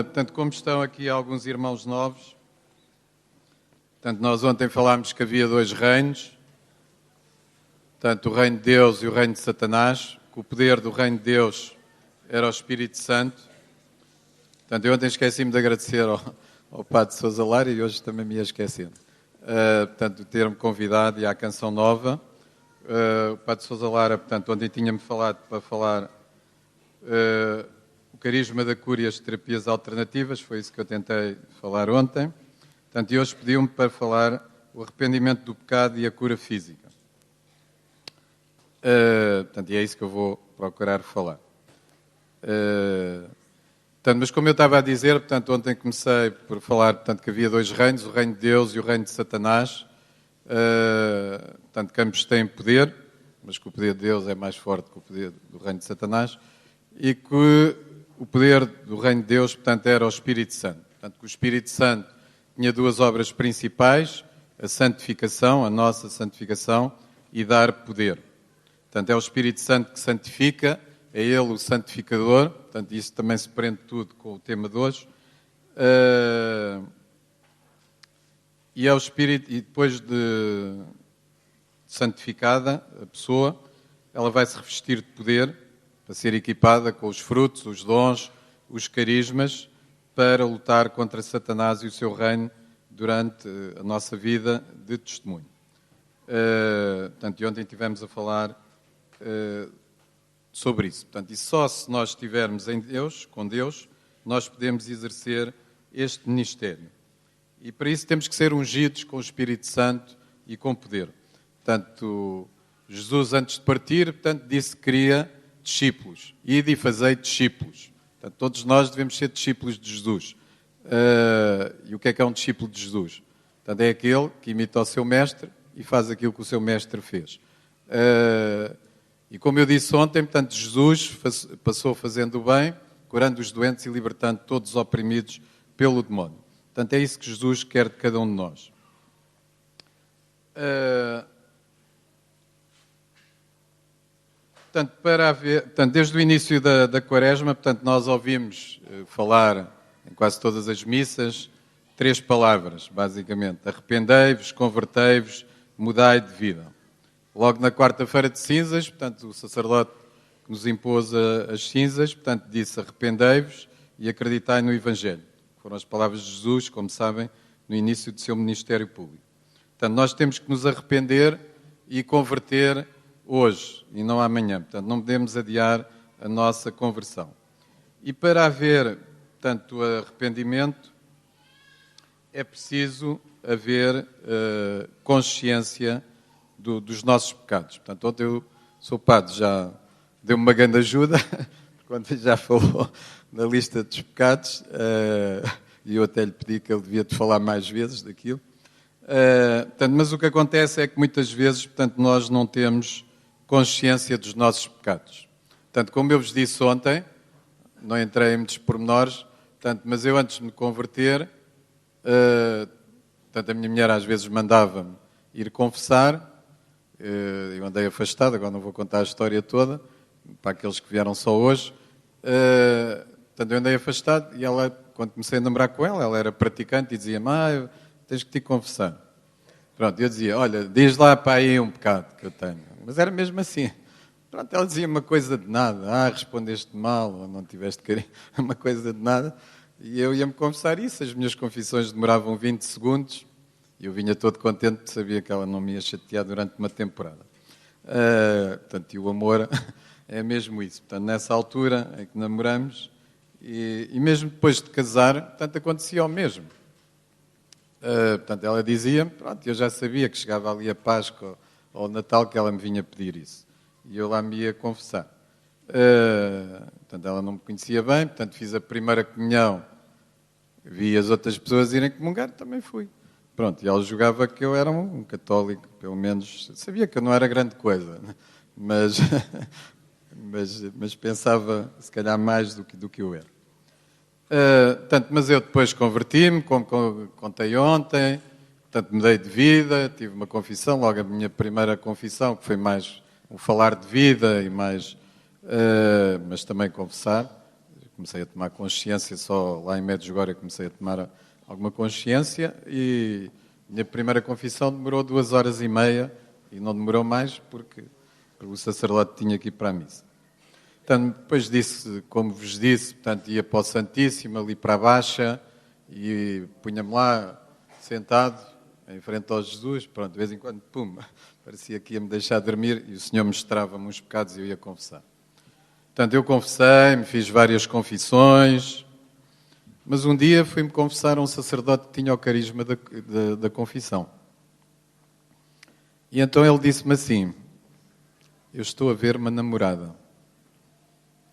Portanto, como estão aqui alguns irmãos novos, portanto, nós ontem falámos que havia dois reinos, portanto, o reino de Deus e o reino de Satanás, que o poder do reino de Deus era o Espírito Santo. Portanto, eu ontem esqueci-me de agradecer ao Padre Sousa Lara e hoje também me ia esquecendo. Portanto, de ter-me convidado e à canção nova. O Padre Sousa Lara, portanto, ontem tinha-me falado para falar o carisma da cura e as terapias alternativas, foi isso que eu tentei falar ontem. Portanto, e hoje pediu-me para falar o arrependimento do pecado e a cura física. Portanto, e é isso que eu vou procurar falar. Portanto, mas como eu estava a dizer, portanto, ontem comecei por falar, portanto, que havia dois reinos, o reino de Deus e o reino de Satanás. Portanto, que ambos têm poder, mas que o poder de Deus é mais forte que o poder do reino de Satanás. E que o poder do reino de Deus, portanto, era o Espírito Santo. Portanto, que o Espírito Santo tinha duas obras principais, a santificação, a nossa santificação, e dar poder. Portanto, é o Espírito Santo que santifica, é Ele o santificador, portanto, isso também se prende tudo com o tema de hoje. E é o Espírito, e depois de santificada a pessoa, ela vai se revestir de poder para ser equipada com os frutos, os dons, os carismas, para lutar contra Satanás e o seu reino durante a nossa vida de testemunho. Portanto, e ontem estivemos a falar sobre isso. Portanto, e só se nós estivermos em Deus, com Deus, nós podemos exercer este ministério. E para isso temos que ser ungidos com o Espírito Santo e com poder. Portanto, Jesus, antes de partir, portanto, disse que queria discípulos. Ide e fazei discípulos. Portanto, todos nós devemos ser discípulos de Jesus. E o que é um discípulo de Jesus? Portanto, é aquele que imita o seu mestre e faz aquilo que o seu mestre fez. E como eu disse ontem, portanto, Jesus passou fazendo o bem, curando os doentes e libertando todos os oprimidos pelo demónio. Portanto, é isso que Jesus quer de cada um de nós. Portanto, desde o início da Quaresma, portanto, nós ouvimos falar em quase todas as missas três palavras, basicamente: arrependei-vos, convertei-vos, mudai de vida. Logo na quarta-feira de cinzas, portanto, o sacerdote que nos impôs as cinzas, portanto, disse: arrependei-vos e acreditai no Evangelho. Foram as palavras de Jesus, como sabem, no início do seu ministério público. Portanto, nós temos que nos arrepender e converter hoje e não amanhã. Portanto, não podemos adiar a nossa conversão. E para haver, portanto, arrependimento, é preciso haver consciência dos nossos pecados. Portanto, ontem o Sr. Padre já deu-me uma grande ajuda, quando já falou na lista dos pecados, e eu até lhe pedi que ele devia te falar mais vezes daquilo. Portanto, mas o que acontece é que muitas vezes, portanto, nós não temos consciência dos nossos pecados. Portanto, como eu vos disse ontem, não entrei em muitos pormenores, portanto, mas eu antes de me converter, portanto, a minha mulher às vezes mandava-me ir confessar. Eu andei afastado, agora não vou contar a história toda, para aqueles que vieram só hoje. Portanto, eu andei afastado e ela, quando comecei a namorar com ela era praticante e dizia-me: tens que te confessar. Pronto, eu dizia: olha, diz lá para aí um pecado que eu tenho. Mas era mesmo assim. Pronto, ela dizia uma coisa de nada. Respondeste mal, ou não tiveste carinho, uma coisa de nada. E eu ia-me confessar isso. As minhas confissões demoravam 20 segundos. E eu vinha todo contente, porque sabia que ela não me ia chatear durante uma temporada. Portanto, e o amor é mesmo isso. Portanto, nessa altura em que namoramos, e mesmo depois de casar, portanto, acontecia o mesmo. Portanto, ela dizia, pronto, eu já sabia que chegava ali a Páscoa ou o Natal que ela me vinha pedir isso. E eu lá me ia confessar. Portanto, ela não me conhecia bem, portanto, fiz a primeira comunhão, vi as outras pessoas irem comungar, também fui. Pronto, e ela julgava que eu era um católico, pelo menos, sabia que eu não era grande coisa, mas pensava, se calhar, mais do que eu era. Portanto, mas eu depois converti-me, como contei ontem, portanto, mudei de vida, tive uma confissão, logo a minha primeira confissão, que foi mais um falar de vida e mais, mas também confessar, comecei a tomar consciência, só lá em Medjugorje comecei a tomar alguma consciência e a minha primeira confissão demorou 2 horas e meia e não demorou mais porque o sacerdote tinha que ir para a missa. Portanto, depois disso, como vos disse, portanto, ia para o Santíssimo, ali para a Baixa, e punha-me lá, sentado, em frente ao Jesus, pronto, de vez em quando, pum, parecia que ia-me deixar dormir, e o Senhor mostrava-me uns pecados e eu ia confessar. Portanto, eu confessei-me, fiz várias confissões, mas um dia fui-me confessar a um sacerdote que tinha o carisma da confissão. E então ele disse-me assim, eu estou a ver uma namorada.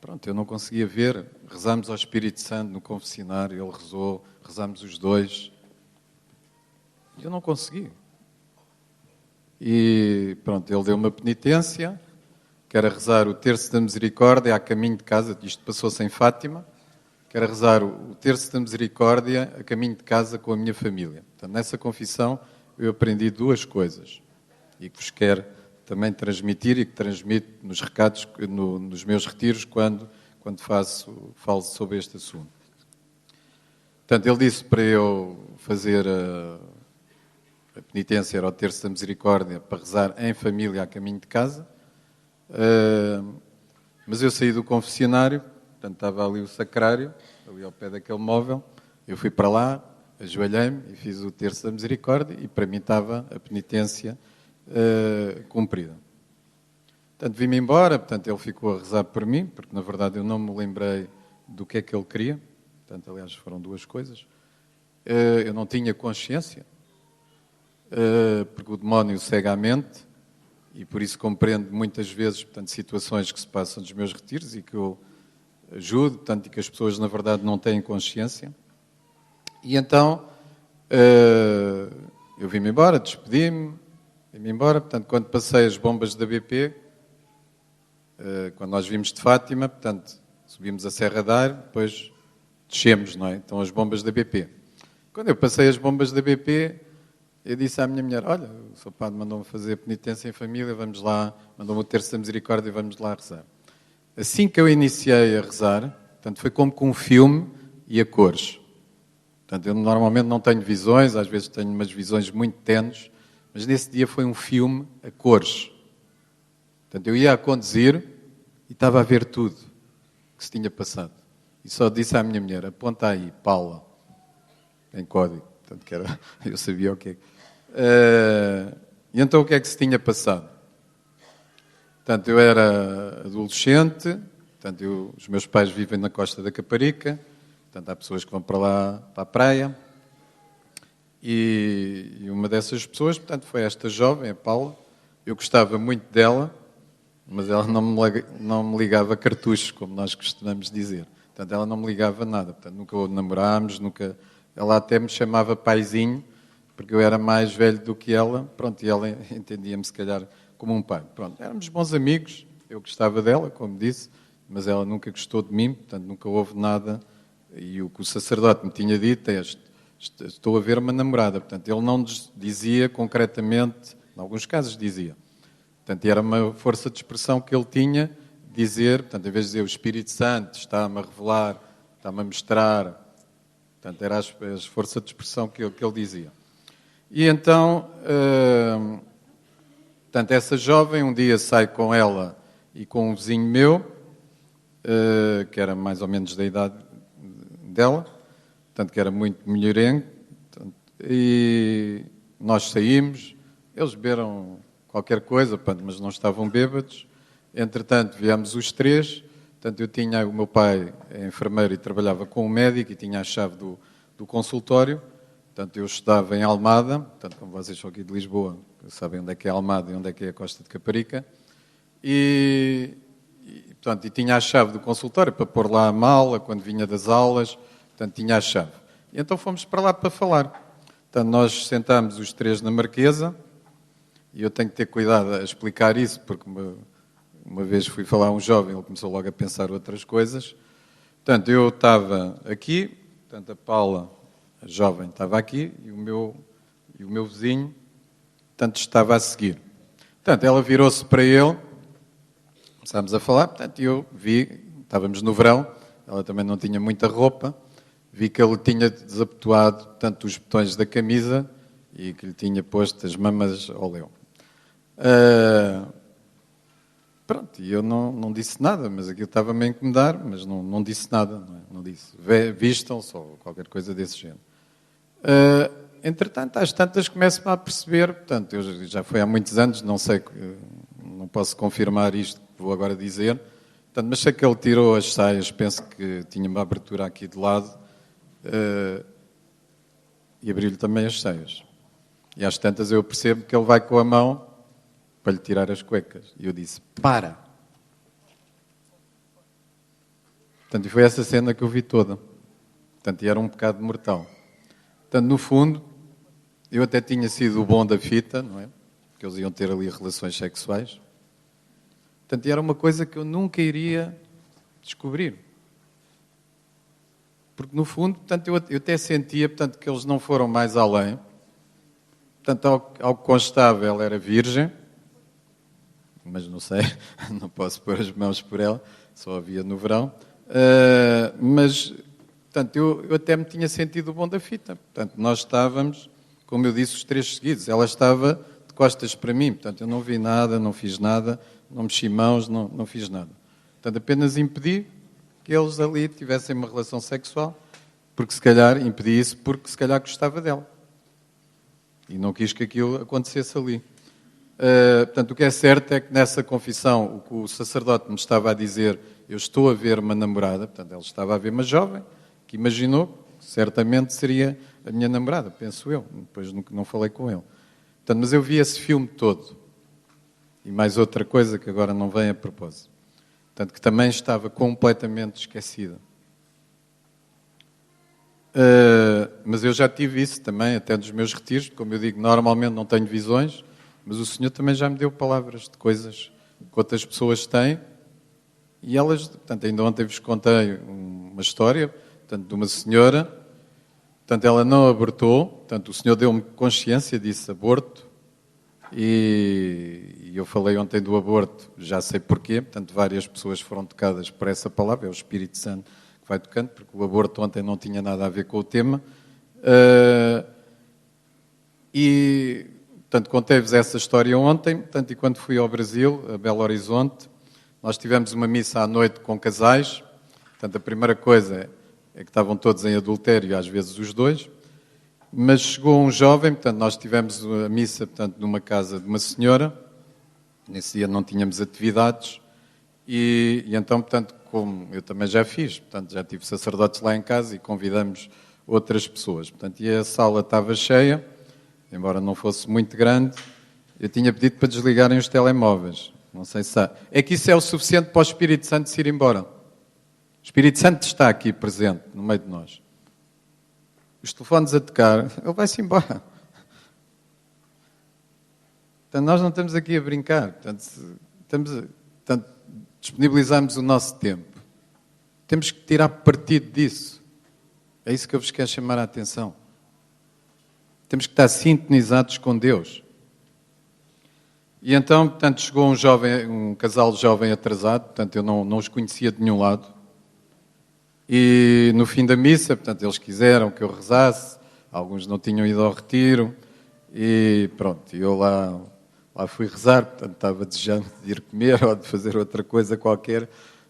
Pronto, eu não conseguia ver. Rezámos ao Espírito Santo no confessionário, ele rezou, rezámos os dois. Eu não consegui. E pronto, ele deu uma penitência, que era rezar o Terço da Misericórdia a caminho de casa, isto passou-se em Fátima, que era rezar o Terço da Misericórdia a caminho de casa com a minha família. Portanto, nessa confissão eu aprendi 2 coisas, e que vos quero também transmitir e que transmito nos recados, nos meus retiros, quando falo sobre este assunto. Portanto, ele disse para eu fazer a penitência, era o Terço da Misericórdia, para rezar em família a caminho de casa, mas eu saí do confessionário, portanto estava ali o sacrário, ali ao pé daquele móvel, eu fui para lá, ajoelhei-me e fiz o Terço da Misericórdia e para mim estava a penitência cumprida. Portanto, vim-me embora, portanto, ele ficou a rezar por mim, porque na verdade eu não me lembrei do que é que ele queria. Portanto, aliás, foram 2 coisas. Eu não tinha consciência, porque o demónio cega a mente, e por isso compreendo muitas vezes, portanto, situações que se passam nos meus retiros e que eu ajudo, portanto, e que as pessoas na verdade não têm consciência. E então, eu vim-me embora, despedi-me, vim-me embora, portanto, quando passei as bombas da BP, quando nós vimos de Fátima, portanto, subimos a Serra da Ar, depois descemos, não é? Então, as bombas da BP. Quando eu passei as bombas da BP, eu disse à minha mulher, olha, o seu padre mandou-me fazer penitência em família, vamos lá, mandou-me o Terço da Misericórdia e vamos lá rezar. Assim que eu iniciei a rezar, portanto, foi como com um filme e a cores. Portanto, eu normalmente não tenho visões, às vezes tenho umas visões muito tenues, mas nesse dia foi um filme a cores. Portanto, eu ia a conduzir e estava a ver tudo que se tinha passado. E só disse à minha mulher, aponta aí, Paula, em código. Portanto, que era, eu sabia o que é. E então o que é que se tinha passado? Portanto, eu era adolescente, portanto, os meus pais vivem na Costa da Caparica, portanto, há pessoas que vão para lá, para a praia, e uma dessas pessoas, portanto, foi esta jovem, a Paula. Eu gostava muito dela, mas ela não me ligava cartuchos, como nós costumamos dizer. Portanto, ela não me ligava nada. Portanto, nunca namorámos, nunca... Ela até me chamava paizinho, porque eu era mais velho do que ela. Pronto, e ela entendia-me, se calhar, como um pai. Pronto, éramos bons amigos. Eu gostava dela, como disse, mas ela nunca gostou de mim. Portanto, nunca houve nada. E o que o sacerdote me tinha dito é: estou a ver uma namorada. Portanto, ele não dizia concretamente, em alguns casos dizia. Portanto, era uma força de expressão que ele tinha, dizer, portanto, em vez de dizer o Espírito Santo está-me a revelar, está-me a mostrar, portanto, era a força de expressão que ele dizia. E então, portanto, essa jovem, um dia sai com ela e com um vizinho meu, que era mais ou menos da idade dela, portanto, que era muito mulherengo, e nós saímos, eles beberam qualquer coisa, mas não estavam bêbados. Entretanto, viemos os 3. Portanto, o meu pai é enfermeiro e trabalhava com um médico e tinha a chave do consultório. Portanto, eu estudava em Almada. Portanto, como vocês são aqui de Lisboa, sabem onde é que é Almada e onde é que é a Costa de Caparica. E tinha a chave do consultório para pôr lá a mala quando vinha das aulas. Portanto, tinha a chave. E então fomos para lá para falar. Portanto, nós sentámos os 3 na Marquesa. E eu tenho que ter cuidado a explicar isso, porque uma vez fui falar a um jovem, ele começou logo a pensar outras coisas. Portanto, eu estava aqui, portanto, a Paula, a jovem, estava aqui, e o meu vizinho, portanto, estava a seguir. Portanto, ela virou-se para ele, começámos a falar, portanto, eu vi, estávamos no verão, ela também não tinha muita roupa, vi que ele tinha desabotoado tanto os botões da camisa e que lhe tinha posto as mamas ao léu. Pronto, e eu não disse nada, mas aquilo estava-me a incomodar, mas não disse nada, não disse. Vistam-se ou qualquer coisa desse género. Entretanto, às tantas começo-me a perceber, portanto, eu já foi há muitos anos, não sei, não posso confirmar isto que vou agora dizer, portanto, mas sei que ele tirou as saias, penso que tinha uma abertura aqui de lado, e abriu-lhe também as saias. E às tantas eu percebo que ele vai com a mão para lhe tirar as cuecas. E eu disse, para! Portanto, e foi essa cena que eu vi toda. Portanto, e era um pecado mortal. Portanto, no fundo, eu até tinha sido o bom da fita, não é? Porque eles iam ter ali relações sexuais. Portanto, e era uma coisa que eu nunca iria descobrir. Porque, no fundo, portanto, eu até sentia, portanto, que eles não foram mais além. Portanto, ao que constava, ela era virgem, mas não sei, não posso pôr as mãos por ela, só havia no verão. Mas, portanto, eu até me tinha sentido o bom da fita. Portanto, nós estávamos, como eu disse, os três seguidos. Ela estava de costas para mim, portanto, eu não vi nada, não fiz nada, não mexi mãos, não fiz nada. Portanto, apenas impedi que eles ali tivessem uma relação sexual, porque se calhar, impedi isso porque se calhar gostava dela. E não quis que aquilo acontecesse ali. Portanto, o que é certo é que nessa confissão, o que o sacerdote me estava a dizer, eu estou a ver uma namorada, portanto, ele estava a ver uma jovem, que imaginou que certamente seria a minha namorada, penso eu. Depois não falei com ele. Portanto, mas eu vi esse filme todo. E mais outra coisa que agora não vem a propósito. Portanto, que também estava completamente esquecida. Mas eu já tive isso também, até nos meus retiros. Como eu digo, normalmente não tenho visões, mas o Senhor também já me deu palavras de coisas que outras pessoas têm. E elas, portanto, ainda ontem vos contei uma história, portanto, de uma senhora, portanto, ela não abortou, portanto, o Senhor deu-me consciência, disse aborto, e eu falei ontem do aborto, já sei porquê, portanto, várias pessoas foram tocadas por essa palavra, é o Espírito Santo que vai tocando, porque o aborto ontem não tinha nada a ver com o tema. E, portanto, contei-vos essa história ontem, portanto, e quando fui ao Brasil, a Belo Horizonte, nós tivemos uma missa à noite com casais. Portanto, a primeira coisa é que estavam todos em adultério, às vezes os dois. Mas chegou um jovem, portanto, nós tivemos a missa, portanto, numa casa de uma senhora. Nesse dia não tínhamos atividades. E então, portanto, como eu também já fiz, portanto, já tive sacerdotes lá em casa e convidamos outras pessoas. Portanto, e a sala estava cheia, embora não fosse muito grande. Eu tinha pedido para desligarem os telemóveis. Não sei se sabe. É que isso é o suficiente para o Espírito Santo se ir embora. O Espírito Santo está aqui presente, no meio de nós. Os telefones a tocar, ele vai-se embora. Portanto, nós não estamos aqui a brincar. Portanto, disponibilizamos o nosso tempo. Temos que tirar partido disso. É isso que eu vos quero chamar a atenção. Temos que estar sintonizados com Deus. E então, portanto, chegou um casal jovem atrasado, portanto, eu não os conhecia de nenhum lado. E no fim da missa, portanto, eles quiseram que eu rezasse, alguns não tinham ido ao retiro, e pronto, eu lá fui rezar, portanto, estava desejando de ir comer ou de fazer outra coisa qualquer,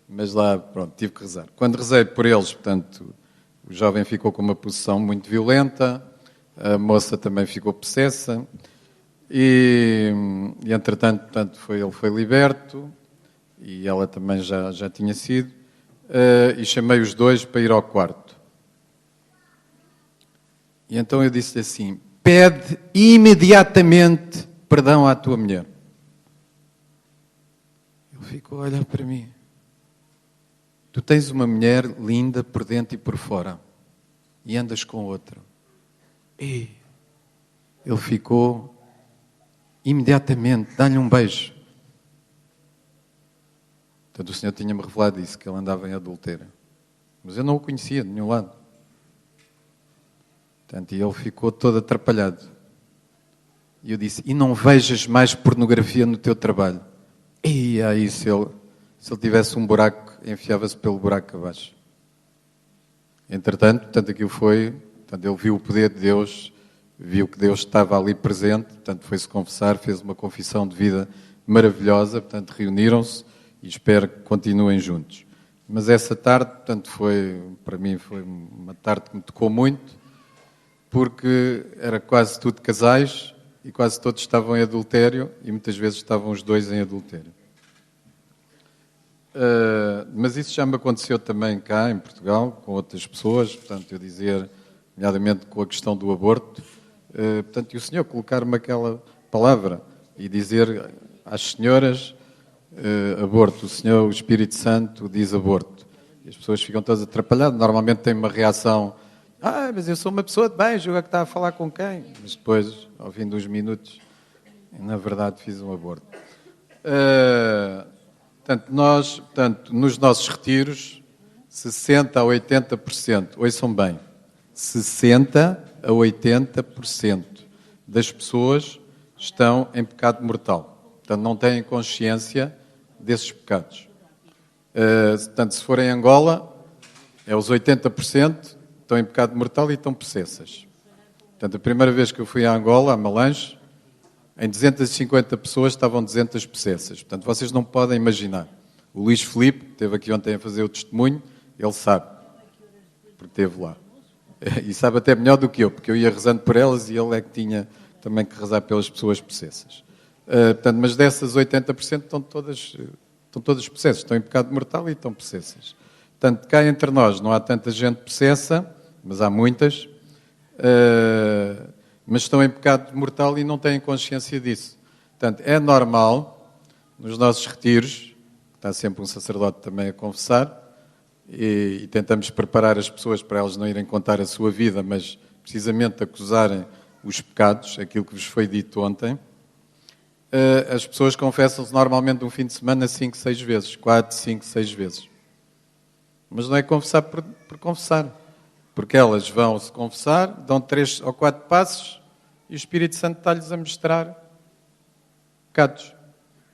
mas lá, pronto, tive que rezar. Quando rezei por eles, portanto, o jovem ficou com uma posição muito violenta, a moça também ficou possessa, e entretanto, portanto, ele foi liberto, e ela também já tinha sido, e chamei os dois para ir ao quarto. E então eu disse assim, pede imediatamente perdão à tua mulher. Ele ficou a olhar para mim. Tu tens uma mulher linda por dentro e por fora, e andas com outra. E ele ficou... imediatamente, dá-lhe um beijo. Portanto, o Senhor tinha-me revelado isso, que ele andava em adultério. Mas eu não o conhecia de nenhum lado. Portanto, e ele ficou todo atrapalhado. E eu disse, e não vejas mais pornografia no teu trabalho. E aí, se ele tivesse um buraco, enfiava-se pelo buraco abaixo. Entretanto, portanto, aquilo foi, portanto, ele viu o poder de Deus, viu que Deus estava ali presente, portanto, foi-se confessar, fez uma confissão de vida maravilhosa, portanto, reuniram-se e espero que continuem juntos. Mas essa tarde, portanto, para mim, foi uma tarde que me tocou muito, porque era quase tudo casais e quase todos estavam em adultério e muitas vezes estavam os dois em adultério. Mas isso já me aconteceu também cá em Portugal, com outras pessoas, portanto, eu dizer, nomeadamente com a questão do aborto, portanto, e o Senhor colocar-me aquela palavra e dizer às senhoras, aborto, o Senhor, o Espírito Santo diz aborto. E as pessoas ficam todas atrapalhadas, normalmente têm uma reação, mas eu sou uma pessoa de bem, julga que está a falar com quem? Mas depois, ao fim dos minutos, na verdade fiz um aborto. Portanto, nos nossos retiros, 60% a 80%, ouçam bem, 60% a 80% das pessoas estão em pecado mortal. Portanto, não têm consciência desses pecados. Portanto, se for em Angola, é os 80% estão em pecado mortal e estão possessas. Portanto, a primeira vez que eu fui a Angola, a Malange, em 250 pessoas estavam 200 possessas. Portanto, vocês não podem imaginar. O Luís Filipe, que esteve aqui ontem a fazer o testemunho, ele sabe, porque esteve lá. E sabe até melhor do que eu, porque eu ia rezando por elas e ele é que tinha também que rezar pelas pessoas possessas. Portanto, mas dessas 80% estão todas possessas, estão em pecado mortal e estão possessas. Portanto, cá entre nós não há tanta gente possessa, mas há muitas, mas estão em pecado mortal e não têm consciência disso. Portanto, é normal, nos nossos retiros, está sempre um sacerdote também a confessar, e tentamos preparar as pessoas para elas não irem contar a sua vida, mas precisamente acusarem os pecados, aquilo que vos foi dito ontem. As pessoas confessam-se normalmente um fim de semana 5, 6 vezes, 4, 5, 6 vezes. Mas não é confessar por confessar, porque elas vão se confessar, dão 3 ou 4 passos e o Espírito Santo está-lhes a mostrar pecados.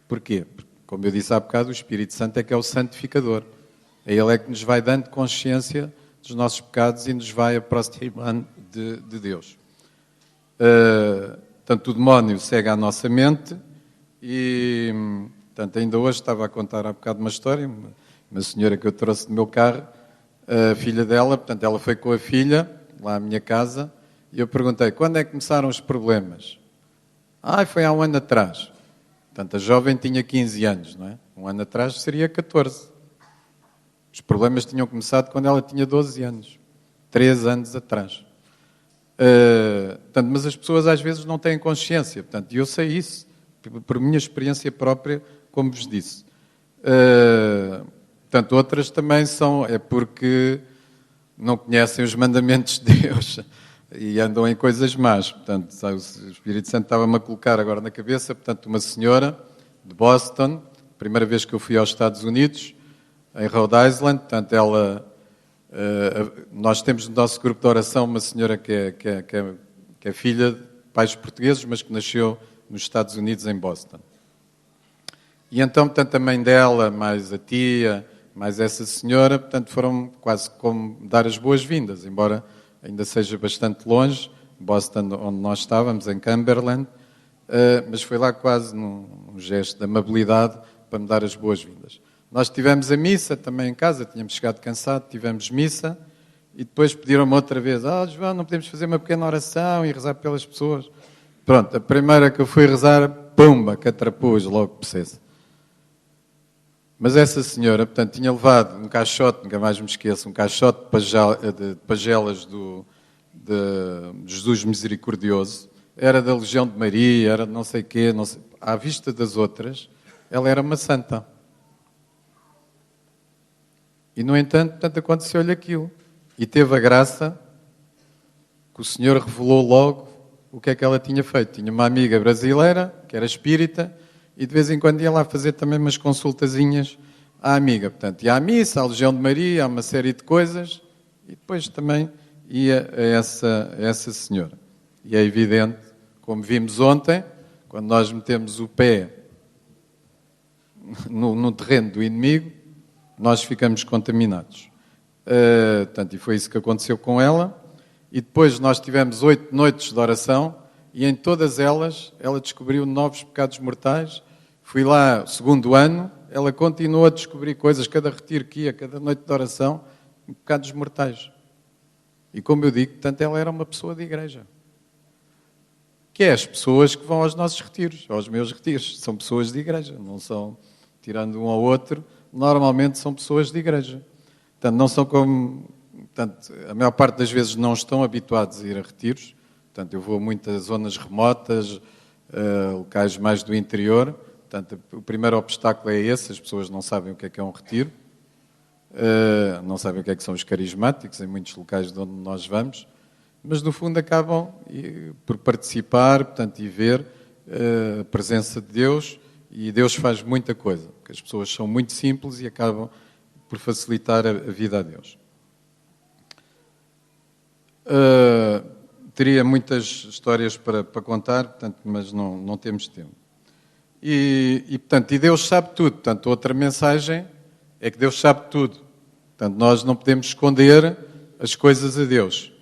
Porquê? Porque, como eu disse há bocado, o Espírito Santo é que é o santificador. É Ele é que nos vai dando consciência dos nossos pecados e nos vai aproximando de Deus. Portanto, o demónio segue à nossa mente e, portanto, ainda hoje estava a contar há bocado uma história, uma senhora que eu trouxe do meu carro, a filha dela, portanto, ela foi com a filha lá à minha casa e eu perguntei, quando é que começaram os problemas? Foi há um ano atrás. Portanto, a jovem tinha 15 anos, não é? Um ano atrás seria 14. Os problemas tinham começado quando ela tinha 12 anos. 3 anos atrás. Portanto, mas as pessoas às vezes não têm consciência. Portanto, e eu sei isso, por minha experiência própria, como vos disse. Portanto, outras também é porque não conhecem os mandamentos de Deus e andam em coisas más. Portanto, o Espírito Santo estava-me a colocar agora na cabeça, portanto, uma senhora de Boston, primeira vez que eu fui aos Estados Unidos, em Rhode Island, portanto, nós temos no nosso grupo de oração uma senhora que é filha de pais portugueses, mas que nasceu nos Estados Unidos, em Boston. E então, portanto, a mãe dela, mais a tia, mais essa senhora, portanto, foram quase como dar as boas-vindas, embora ainda seja bastante longe, Boston, onde nós estávamos, em Cumberland, mas foi lá quase num gesto de amabilidade para me dar as boas-vindas. Nós tivemos a missa também em casa, tínhamos chegado cansado, tivemos missa e depois pediram-me outra vez, João, não podemos fazer uma pequena oração e rezar pelas pessoas? Pronto, a primeira que eu fui rezar, pumba, catrapuz, logo possessa. Mas essa senhora, portanto, tinha levado um caixote, nunca mais me esqueço, um caixote de pagelas de Jesus Misericordioso, era da Legião de Maria, era de não sei quê, não sei, à vista das outras, ela era uma santa. E, no entanto, portanto, aconteceu-lhe aquilo. E teve a graça que o Senhor revelou logo o que é que ela tinha feito. Tinha uma amiga brasileira, que era espírita, e de vez em quando ia lá fazer também umas consultazinhas à amiga. Portanto, ia à missa, à Legião de Maria, a uma série de coisas, e depois também ia a essa senhora. E é evidente, como vimos ontem, quando nós metemos o pé no terreno do inimigo, nós ficamos contaminados. Portanto, e foi isso que aconteceu com ela. E depois nós tivemos 8 noites de oração e em todas elas ela descobriu novos pecados mortais. Fui lá, segundo ano, ela continuou a descobrir coisas, cada retiro que ia, cada noite de oração, pecados mortais. E como eu digo, portanto, ela era uma pessoa de igreja. Que é as pessoas que vão aos nossos retiros, aos meus retiros. São pessoas de igreja, não são, tirando um ao outro, normalmente são pessoas de igreja. Portanto, não são como... Portanto, a maior parte das vezes não estão habituados a ir a retiros. Portanto, eu vou a muitas zonas remotas, locais mais do interior. Portanto, o primeiro obstáculo é esse, as pessoas não sabem o que é um retiro. Não sabem o que é que são os carismáticos em muitos locais de onde nós vamos. Mas, no fundo, acabam por participar, portanto, e ver a presença de Deus. E Deus faz muita coisa, porque as pessoas são muito simples e acabam por facilitar a vida a Deus. Teria muitas histórias para contar, portanto, mas não temos tempo. Portanto, Deus sabe tudo. Portanto, outra mensagem é que Deus sabe tudo. Portanto, nós não podemos esconder as coisas a Deus.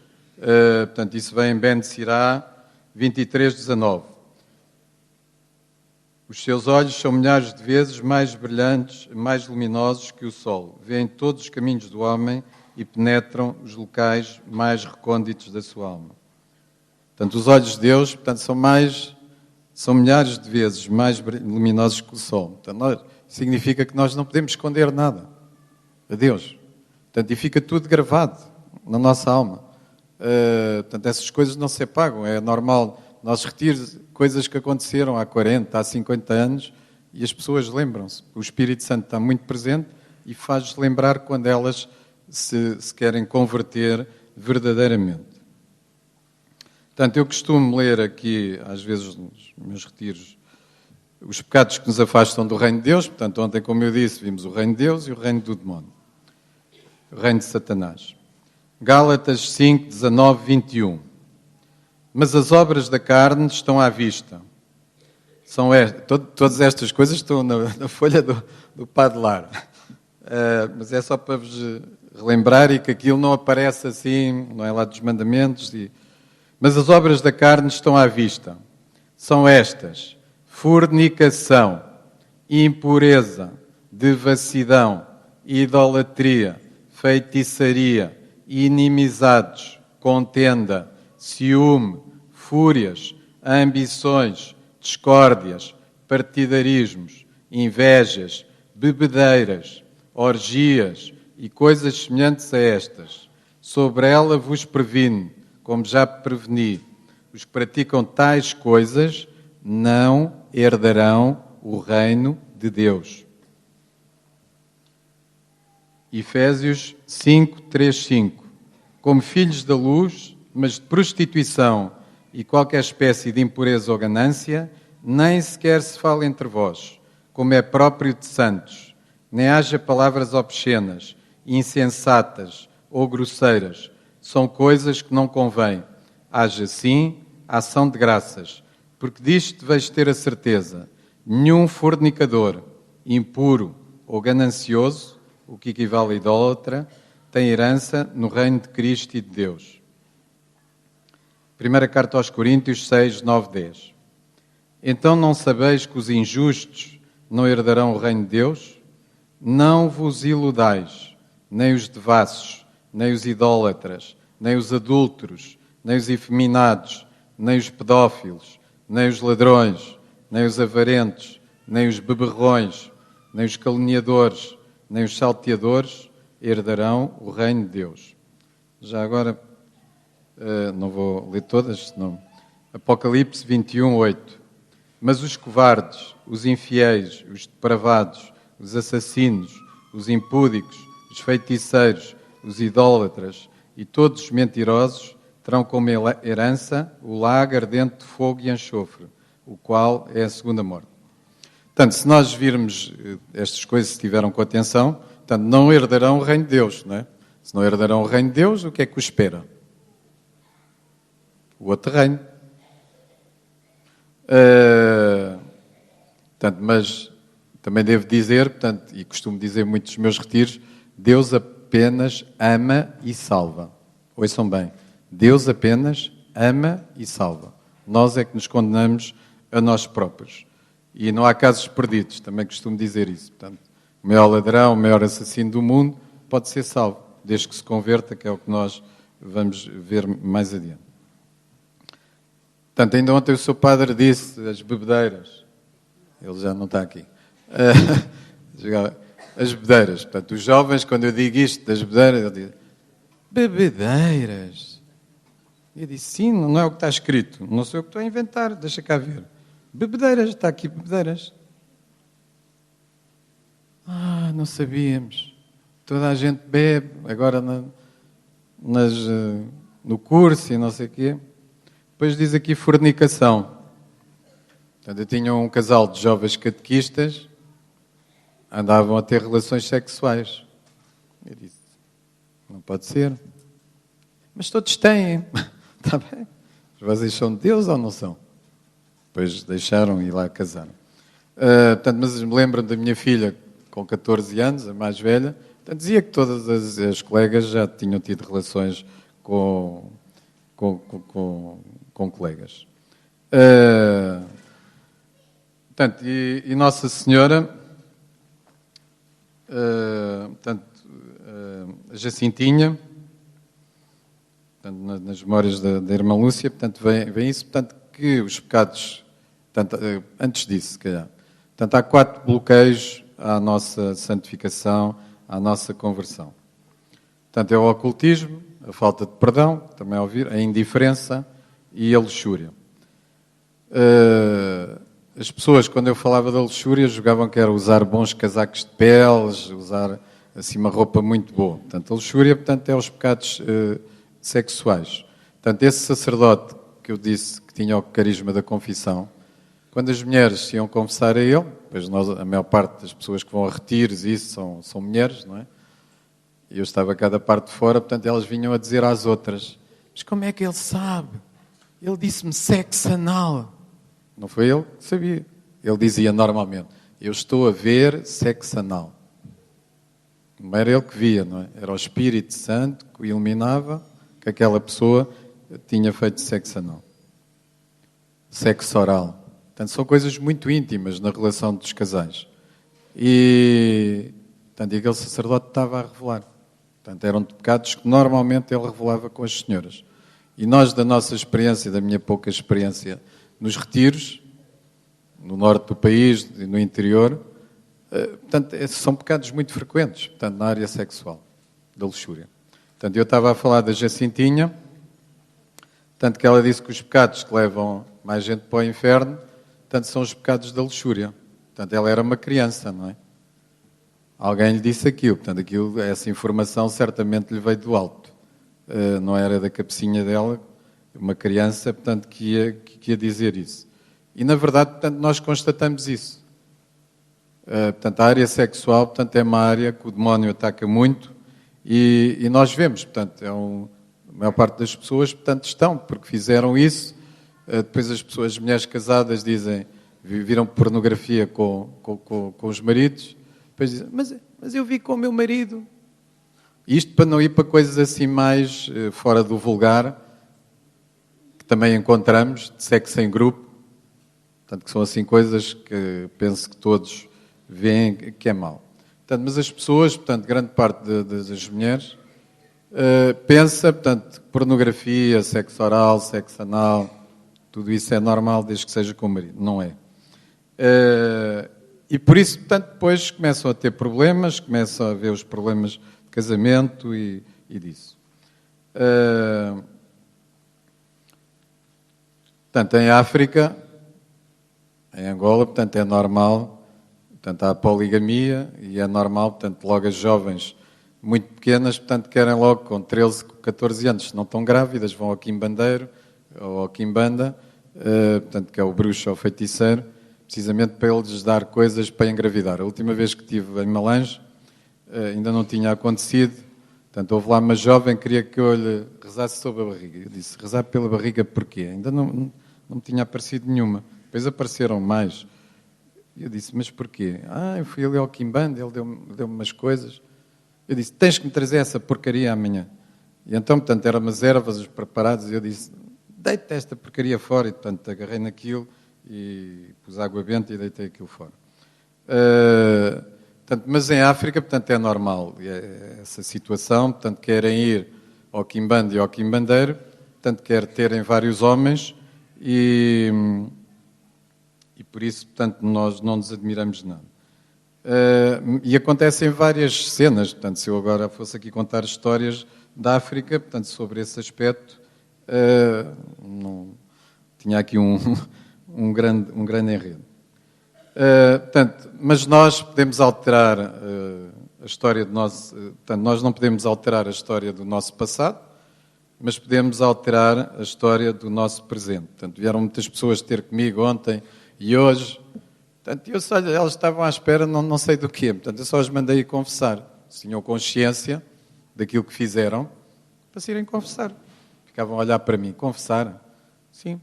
Portanto, isso vem em Ben Sirá 23:19. Os seus olhos são milhares de vezes mais brilhantes, mais luminosos que o sol. Vêem todos os caminhos do homem e penetram os locais mais recônditos da sua alma. Portanto, os olhos de Deus, portanto, são milhares de vezes mais luminosos que o sol. Portanto, significa que nós não podemos esconder nada a Deus. Portanto, e fica tudo gravado na nossa alma. Portanto, essas coisas não se apagam. É normal nós retirarmos coisas que aconteceram há 40, há 50 anos e as pessoas lembram-se. O Espírito Santo está muito presente e faz lembrar quando elas se querem converter verdadeiramente. Portanto, eu costumo ler aqui, às vezes, nos meus retiros, os pecados que nos afastam do reino de Deus. Portanto, ontem, como eu disse, vimos o reino de Deus e o reino do demónio. O reino de Satanás. Gálatas 5, 19, 21. Mas as obras da carne estão à vista. Todas estas coisas estão na folha do Padelar. Mas é só para vos relembrar e que aquilo não aparece assim, não é lá dos mandamentos. Mas as obras da carne estão à vista. São estas: fornicação, impureza, devassidão, idolatria, feitiçaria, inimizades, contenda, ciúme, fúrias, ambições, discórdias, partidarismos, invejas, bebedeiras, orgias e coisas semelhantes a estas. Sobre ela vos previno, como já preveni. Os que praticam tais coisas não herdarão o reino de Deus. Efésios 5, 3, 5. Como filhos da luz, mas de prostituição e qualquer espécie de impureza ou ganância, nem sequer se fale entre vós, como é próprio de santos, nem haja palavras obscenas, insensatas ou grosseiras. São coisas que não convém. Haja, sim, ação de graças, porque disto deveis ter a certeza: nenhum fornicador, impuro ou ganancioso, o que equivale a idólatra, tem herança no reino de Cristo e de Deus. Primeira carta aos Coríntios 6, 9, 10. Então não sabeis que os injustos não herdarão o reino de Deus? Não vos iludais, nem os devassos, nem os idólatras, nem os adúlteros, nem os efeminados, nem os pedófilos, nem os ladrões, nem os avarentos, nem os beberrões, nem os caluniadores, nem os salteadores herdarão o reino de Deus. Já agora, não vou ler todas, senão... Apocalipse 21, 8. Mas os covardes, os infiéis, os depravados, os assassinos, os impúdicos, os feiticeiros, os idólatras e todos os mentirosos terão como herança o lago ardente de fogo e enxofre, o qual é a segunda morte. Portanto, se nós virmos estas coisas, se estiveram com atenção, portanto, não herdarão o reino de Deus, não é? Se não herdarão o reino de Deus, o que é que os espera? O outro reino. Portanto, mas também devo dizer, portanto, e costumo dizer em muitos dos meus retiros, Deus apenas ama e salva. Ouçam bem, Deus apenas ama e salva. Nós é que nos condenamos a nós próprios. E não há casos perdidos, também costumo dizer isso. Portanto, o maior ladrão, o maior assassino do mundo pode ser salvo, desde que se converta, que é o que nós vamos ver mais adiante. Portanto, ainda ontem o seu padre disse as bebedeiras. Ele já não está aqui. As bebedeiras. Portanto, os jovens, quando eu digo isto das bebedeiras, ele diz, bebedeiras. Eu disse, sim, não é o que está escrito. Não sou eu que estou a inventar, deixa cá ver. Bebedeiras, está aqui bebedeiras. Não sabíamos. Toda a gente bebe, agora no curso e não sei o quê. Depois diz aqui fornicação. Portanto, eu tinha um casal de jovens catequistas, andavam a ter relações sexuais. Eu disse, não pode ser. Mas todos têm. Está bem? Vocês são de Deus ou não são? Depois deixaram e lá casaram. Portanto, mas me lembro da minha filha, com 14 anos, a mais velha, portanto, dizia que todas as colegas já tinham tido relações com colegas. Portanto, e Nossa Senhora, portanto, a Jacintinha, portanto, nas memórias da irmã Lúcia, portanto, vem isso, portanto, que os pecados, portanto, antes disso, se calhar. Portanto, há 4 bloqueios à nossa santificação, à nossa conversão. Portanto, é o ocultismo, a falta de perdão, também a ouvir, a indiferença e a luxúria. As pessoas, quando eu falava da luxúria, julgavam que era usar bons casacos de peles, usar assim uma roupa muito boa. Portanto, a luxúria, portanto, é os pecados sexuais. Portanto, esse sacerdote que eu disse que tinha o carisma da confissão, quando as mulheres se iam confessar a ele, pois a maior parte das pessoas que vão a retiros e isso são mulheres, não é? E eu estava cá da parte de fora, portanto elas vinham a dizer às outras, mas como é que ele sabe? Ele disse-me sexo anal. Não foi ele que sabia. Ele dizia normalmente, eu estou a ver sexo anal. Não era ele que via, não é? Era o Espírito Santo que o iluminava que aquela pessoa tinha feito sexo anal. Sexo oral. Portanto, são coisas muito íntimas na relação dos casais. E, portanto, aquele sacerdote estava a revelar. Portanto, eram pecados que normalmente ele revelava com as senhoras. E nós, da nossa experiência, da minha pouca experiência nos retiros, no norte do país e no interior, portanto, são pecados muito frequentes, portanto, na área sexual, da luxúria. Portanto, eu estava a falar da Jacintinha, tanto que ela disse que os pecados que levam mais gente para o inferno, portanto, são os pecados da luxúria. Portanto, ela era uma criança, não é? Alguém lhe disse aquilo, portanto, essa informação certamente lhe veio do alto. Não era da cabecinha dela, uma criança, portanto, que ia dizer isso. E, na verdade, portanto, nós constatamos isso. Portanto, a área sexual, portanto, é uma área que o demónio ataca muito e nós vemos, portanto, a maior parte das pessoas, portanto, estão, porque fizeram isso. Depois as mulheres casadas dizem, viram pornografia com os maridos, depois dizem, mas eu vi com o meu marido. Isto para não ir para coisas assim mais fora do vulgar, que também encontramos, de sexo em grupo, portanto, que são assim coisas que penso que todos veem que é mau. Portanto, mas as pessoas, portanto, grande parte das mulheres, pensa, portanto, pornografia, sexo oral, sexo anal, tudo isso é normal desde que seja com o marido. Não é. E por isso, portanto, depois começam a ter problemas, começam a ver os problemas de casamento e disso. Portanto, em África, em Angola, portanto, é normal, portanto, há poligamia e é normal, portanto, logo as jovens muito pequenas, portanto, querem logo com 13, 14 anos, se não estão grávidas, vão ao quimbandeiro ou ao quimbanda, portanto, que é o bruxo ou o feiticeiro, precisamente para ele lhes dar coisas para engravidar. A última vez que estive em Malange, ainda não tinha acontecido, portanto, houve lá uma jovem que queria que eu lhe rezasse sobre a barriga. Eu disse, rezar pela barriga porquê? Ainda não me tinha aparecido nenhuma. Depois apareceram mais. Eu disse, mas porquê? Eu fui ali ao quimbanda, ele deu-me umas coisas. Eu disse, tens que me trazer essa porcaria amanhã. E então, portanto, eram umas ervas, os preparados, e eu disse, deita esta porcaria fora. E, portanto, agarrei naquilo e pus água benta e deitei aquilo fora. Portanto, mas em África, portanto, é normal essa situação. Portanto, querem ir ao quimbande e ao quimbandeiro, portanto, quer terem vários homens e por isso, portanto, nós não nos admiramos de nada. E acontecem várias cenas, portanto, se eu agora fosse aqui contar histórias da África, portanto, sobre esse aspecto, não, tinha aqui um grande enredo. Portanto, mas nós podemos alterar a história do nosso... Portanto, nós não podemos alterar a história do nosso passado, mas podemos alterar a história do nosso presente. Portanto, vieram muitas pessoas ter comigo ontem e hoje. Portanto, eu só, elas estavam à espera não sei do quê. Portanto, eu só os mandei confessar. Se tinham consciência daquilo que fizeram, para se irem confessar. Ficavam a olhar para mim. Confessar? Sim.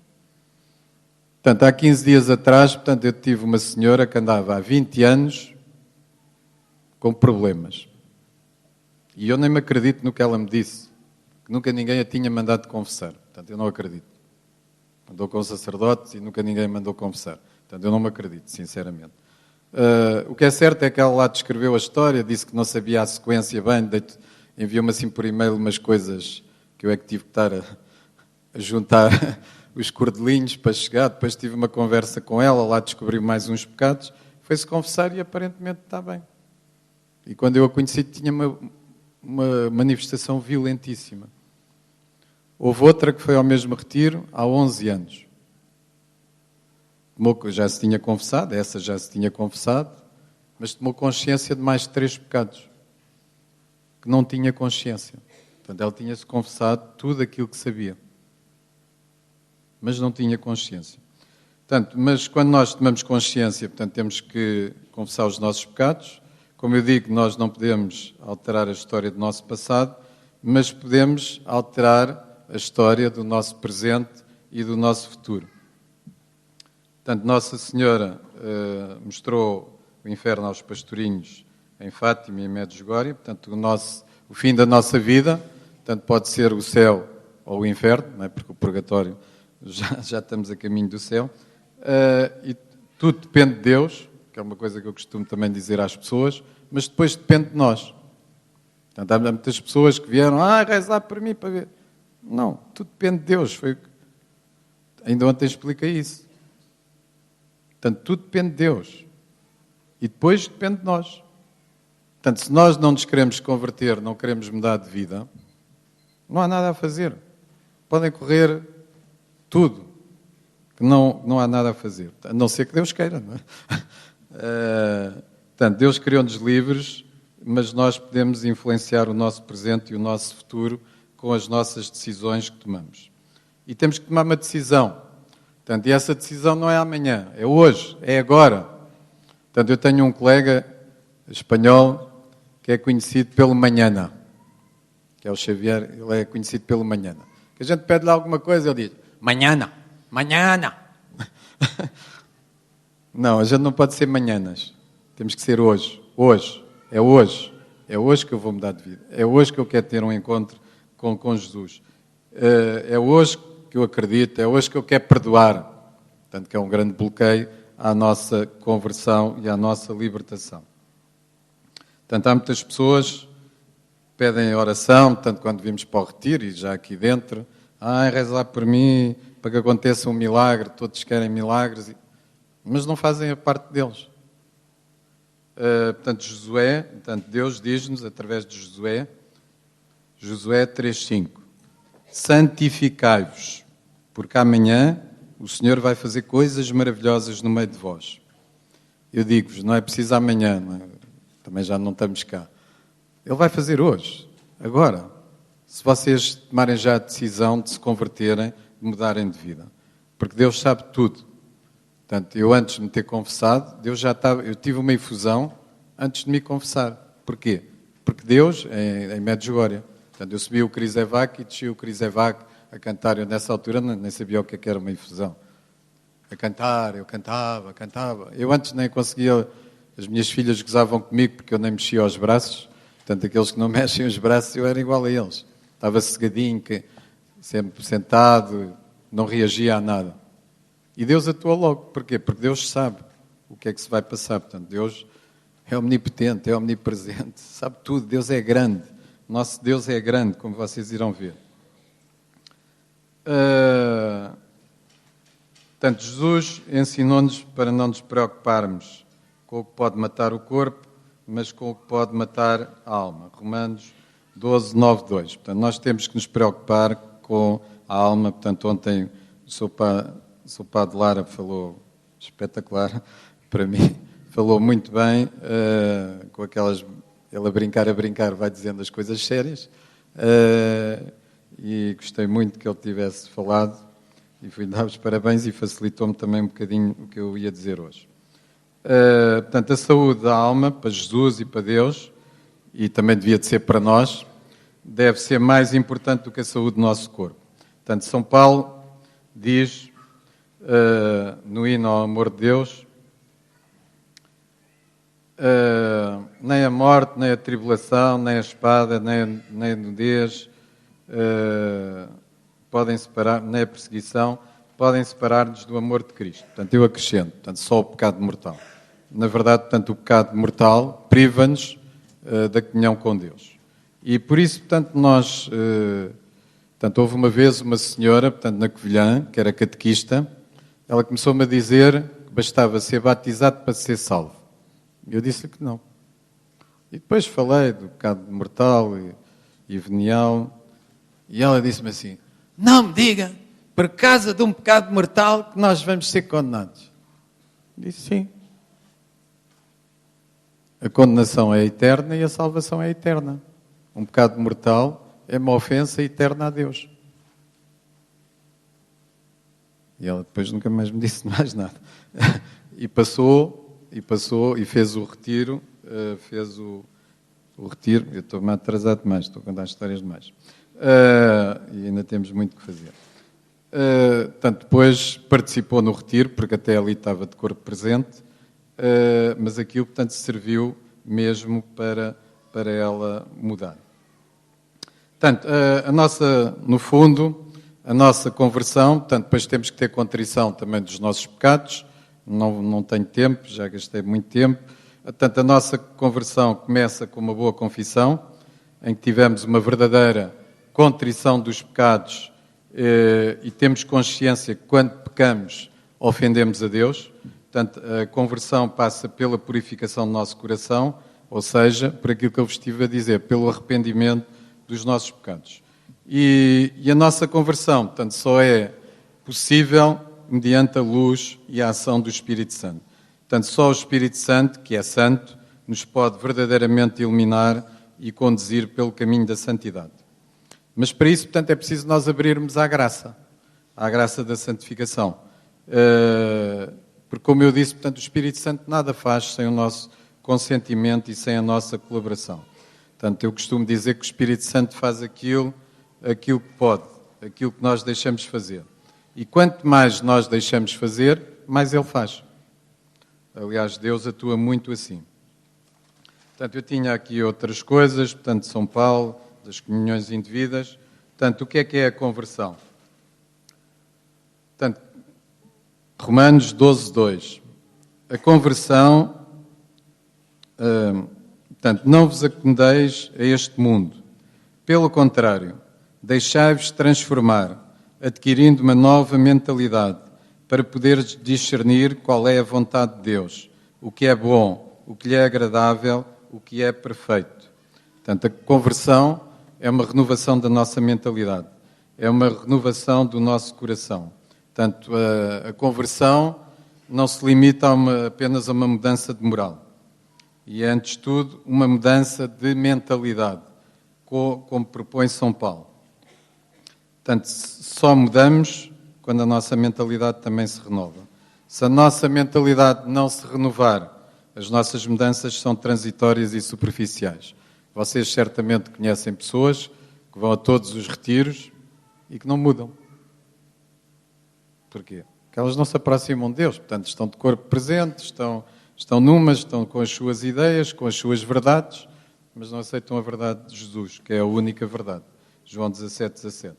Portanto, há 15 dias atrás, portanto, eu tive uma senhora que andava há 20 anos com problemas. E eu nem me acredito no que ela me disse. Que nunca ninguém a tinha mandado confessar. Portanto, eu não acredito. Andou com sacerdotes e nunca ninguém mandou confessar. Portanto, eu não me acredito, sinceramente. O que é certo é que ela lá descreveu a história, disse que não sabia a sequência bem, enviou-me assim por e-mail umas coisas que eu é que tive que estar a juntar os cordelinhos para chegar. Depois tive uma conversa com ela, lá descobriu mais uns pecados, foi-se confessar e aparentemente está bem. E quando eu a conheci tinha uma manifestação violentíssima. Houve outra que foi ao mesmo retiro há 11 anos. Já se tinha confessado, essa já se tinha confessado, mas tomou consciência de mais 3 pecados, que não tinha consciência. Portanto, ela tinha-se confessado tudo aquilo que sabia, mas não tinha consciência. Portanto, mas quando nós tomamos consciência, portanto, temos que confessar os nossos pecados. Como eu digo, nós não podemos alterar a história do nosso passado, mas podemos alterar a história do nosso presente e do nosso futuro. Portanto, Nossa Senhora mostrou o inferno aos pastorinhos em Fátima e em Medjugorje. Portanto, o fim da nossa vida, portanto, pode ser o céu ou o inferno, não é? Porque o purgatório já estamos a caminho do céu. E tudo depende de Deus, que é uma coisa que eu costumo também dizer às pessoas, mas depois depende de nós. Portanto, há muitas pessoas que vieram, rezar por mim para ver. Não, tudo depende de Deus. Ainda ontem expliquei isso. Portanto, tudo depende de Deus. E depois depende de nós. Portanto, se nós não nos queremos converter, não queremos mudar de vida, não há nada a fazer. Podem correr tudo, que não há nada a fazer. A não ser que Deus queira, não é? Portanto, Deus criou-nos livres, mas nós podemos influenciar o nosso presente e o nosso futuro com as nossas decisões que tomamos. E temos que tomar uma decisão. Portanto, e essa decisão não é amanhã, é hoje, é agora. Portanto, eu tenho um colega espanhol que é conhecido pelo Manhana, que é o Xavier, ele é conhecido pelo Manhana. Que a gente pede-lhe alguma coisa, ele diz, Manhana, Manhana. Não, a gente não pode ser manhãnas. Temos que ser hoje. Hoje. É hoje. É hoje que eu vou mudar de vida. É hoje que eu quero ter um encontro com Jesus. É hoje que eu acredito. É hoje que eu quero perdoar. Portanto, que é um grande bloqueio à nossa conversão e à nossa libertação. Portanto, há muitas pessoas que pedem oração, portanto, quando vimos para o retiro e já aqui dentro, reza lá por mim, para que aconteça um milagre, todos querem milagres, mas não fazem a parte deles. Portanto, Deus diz-nos, através de Josué 3,5, santificai-vos, porque amanhã o Senhor vai fazer coisas maravilhosas no meio de vós. Eu digo-vos, não é preciso amanhã, não é? Também já não estamos cá. Ele vai fazer hoje, agora. Se vocês tomarem já a decisão de se converterem, de mudarem de vida. Porque Deus sabe tudo. Portanto, eu antes de me ter confessado, eu tive uma infusão antes de me confessar. Porquê? Porque Deus, em Medjugorje, portanto, eu subi o Križevac e desci o Križevac a cantar. Eu nessa altura nem sabia o que era uma infusão. A cantar, eu cantava. Eu antes nem conseguia, as minhas filhas gozavam comigo porque eu nem mexia os braços. Portanto, aqueles que não mexem os braços, eu era igual a eles. Estava cegadinho, sempre sentado, não reagia a nada. E Deus atua logo. Porquê? Porque Deus sabe o que é que se vai passar. Portanto, Deus é omnipotente, é omnipresente, sabe tudo. Deus é grande. Nosso Deus é grande, como vocês irão ver. Portanto, Jesus ensinou-nos para não nos preocuparmos com o que pode matar o corpo, mas com o que pode matar a alma. Romanos 12, 9, 2. Portanto, nós temos que nos preocupar com a alma. Portanto, ontem o seu padre Lara falou espetacular para mim. Falou muito bem, com aquelas... Ele a brincar, vai dizendo as coisas sérias. E gostei muito que ele tivesse falado. E fui dar os parabéns e facilitou-me também um bocadinho o que eu ia dizer hoje. Portanto, a saúde da alma, para Jesus e para Deus, e também devia de ser para nós, deve ser mais importante do que a saúde do nosso corpo. Portanto, São Paulo diz, no hino ao amor de Deus, nem a morte, nem a tribulação, nem a espada, nem a nudez, podem separar, nem a perseguição, podem separar-nos do amor de Cristo. Portanto, eu acrescento, portanto, só o pecado mortal. Na verdade, portanto, o pecado mortal priva-nos da comunhão com Deus. E por isso, portanto, nós... portanto, houve uma vez uma senhora, portanto, na Covilhã, que era catequista, ela começou-me a dizer que bastava ser batizado para ser salvo. Eu disse-lhe que não. E depois falei do pecado mortal e venial, e ela disse-me assim, não me diga, por causa de um pecado mortal, que nós vamos ser condenados. Disse sim. A condenação é eterna e a salvação é eterna. Um pecado mortal é uma ofensa eterna a Deus. E ela depois nunca mais me disse mais nada. E passou e fez o retiro, o retiro. Eu estou-me atrasado demais, estou a contar histórias demais. E ainda temos muito que fazer. Portanto, depois participou no retiro, porque até ali estava de corpo presente, mas aquilo, portanto, serviu mesmo para ela mudar. Portanto, no fundo, a nossa conversão, portanto, depois temos que ter contrição também dos nossos pecados, não tenho tempo, já gastei muito tempo. Portanto, a nossa conversão começa com uma boa confissão, em que tivemos uma verdadeira contrição dos pecados e temos consciência que quando pecamos ofendemos a Deus. Portanto, a conversão passa pela purificação do nosso coração, ou seja, por aquilo que eu vos estive a dizer, pelo arrependimento dos nossos pecados. E a nossa conversão, portanto, só é possível mediante a luz e a ação do Espírito Santo. Portanto, só o Espírito Santo, que é santo, nos pode verdadeiramente iluminar e conduzir pelo caminho da santidade. Mas para isso, portanto, é preciso nós abrirmos à graça da santificação. Porque, como eu disse, portanto, o Espírito Santo nada faz sem o nosso consentimento e sem a nossa colaboração. Portanto, eu costumo dizer que o Espírito Santo faz aquilo que pode, aquilo que nós deixamos fazer. E quanto mais nós deixamos fazer, mais Ele faz. Aliás, Deus atua muito assim. Portanto, eu tinha aqui outras coisas, portanto, São Paulo, das comunhões indevidas. Portanto, o que é a conversão? Portanto, Romanos 12, 2. A conversão, portanto, não vos acomodeis a este mundo. Pelo contrário, deixai-vos transformar, adquirindo uma nova mentalidade, para poderes discernir qual é a vontade de Deus, o que é bom, o que lhe é agradável, o que é perfeito. Portanto, a conversão é uma renovação da nossa mentalidade, é uma renovação do nosso coração. Portanto, a conversão não se limita apenas a uma mudança de moral. E é, antes de tudo, uma mudança de mentalidade, como propõe São Paulo. Portanto, só mudamos quando a nossa mentalidade também se renova. Se a nossa mentalidade não se renovar, as nossas mudanças são transitórias e superficiais. Vocês certamente conhecem pessoas que vão a todos os retiros e que não mudam. Porquê? Porque elas não se aproximam de Deus. Portanto, estão de corpo presente, estão numas, estão com as suas ideias, com as suas verdades, mas não aceitam a verdade de Jesus, que é a única verdade. João 17:17.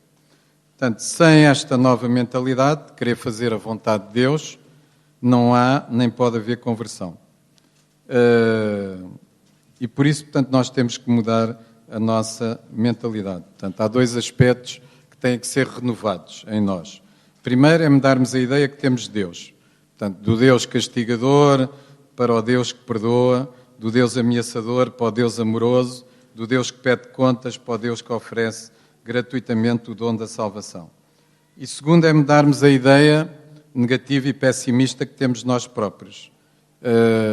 Portanto, sem esta nova mentalidade, de querer fazer a vontade de Deus, não há nem pode haver conversão. E por isso, portanto, nós temos que mudar a nossa mentalidade. Portanto, há dois aspectos que têm que ser renovados em nós. Primeiro é mudarmos a ideia que temos de Deus. Portanto, do Deus castigador para o Deus que perdoa, do Deus ameaçador para o Deus amoroso, do Deus que pede contas para o Deus que oferece gratuitamente o dom da salvação. E segundo é mudarmos a ideia negativa e pessimista que temos de nós próprios.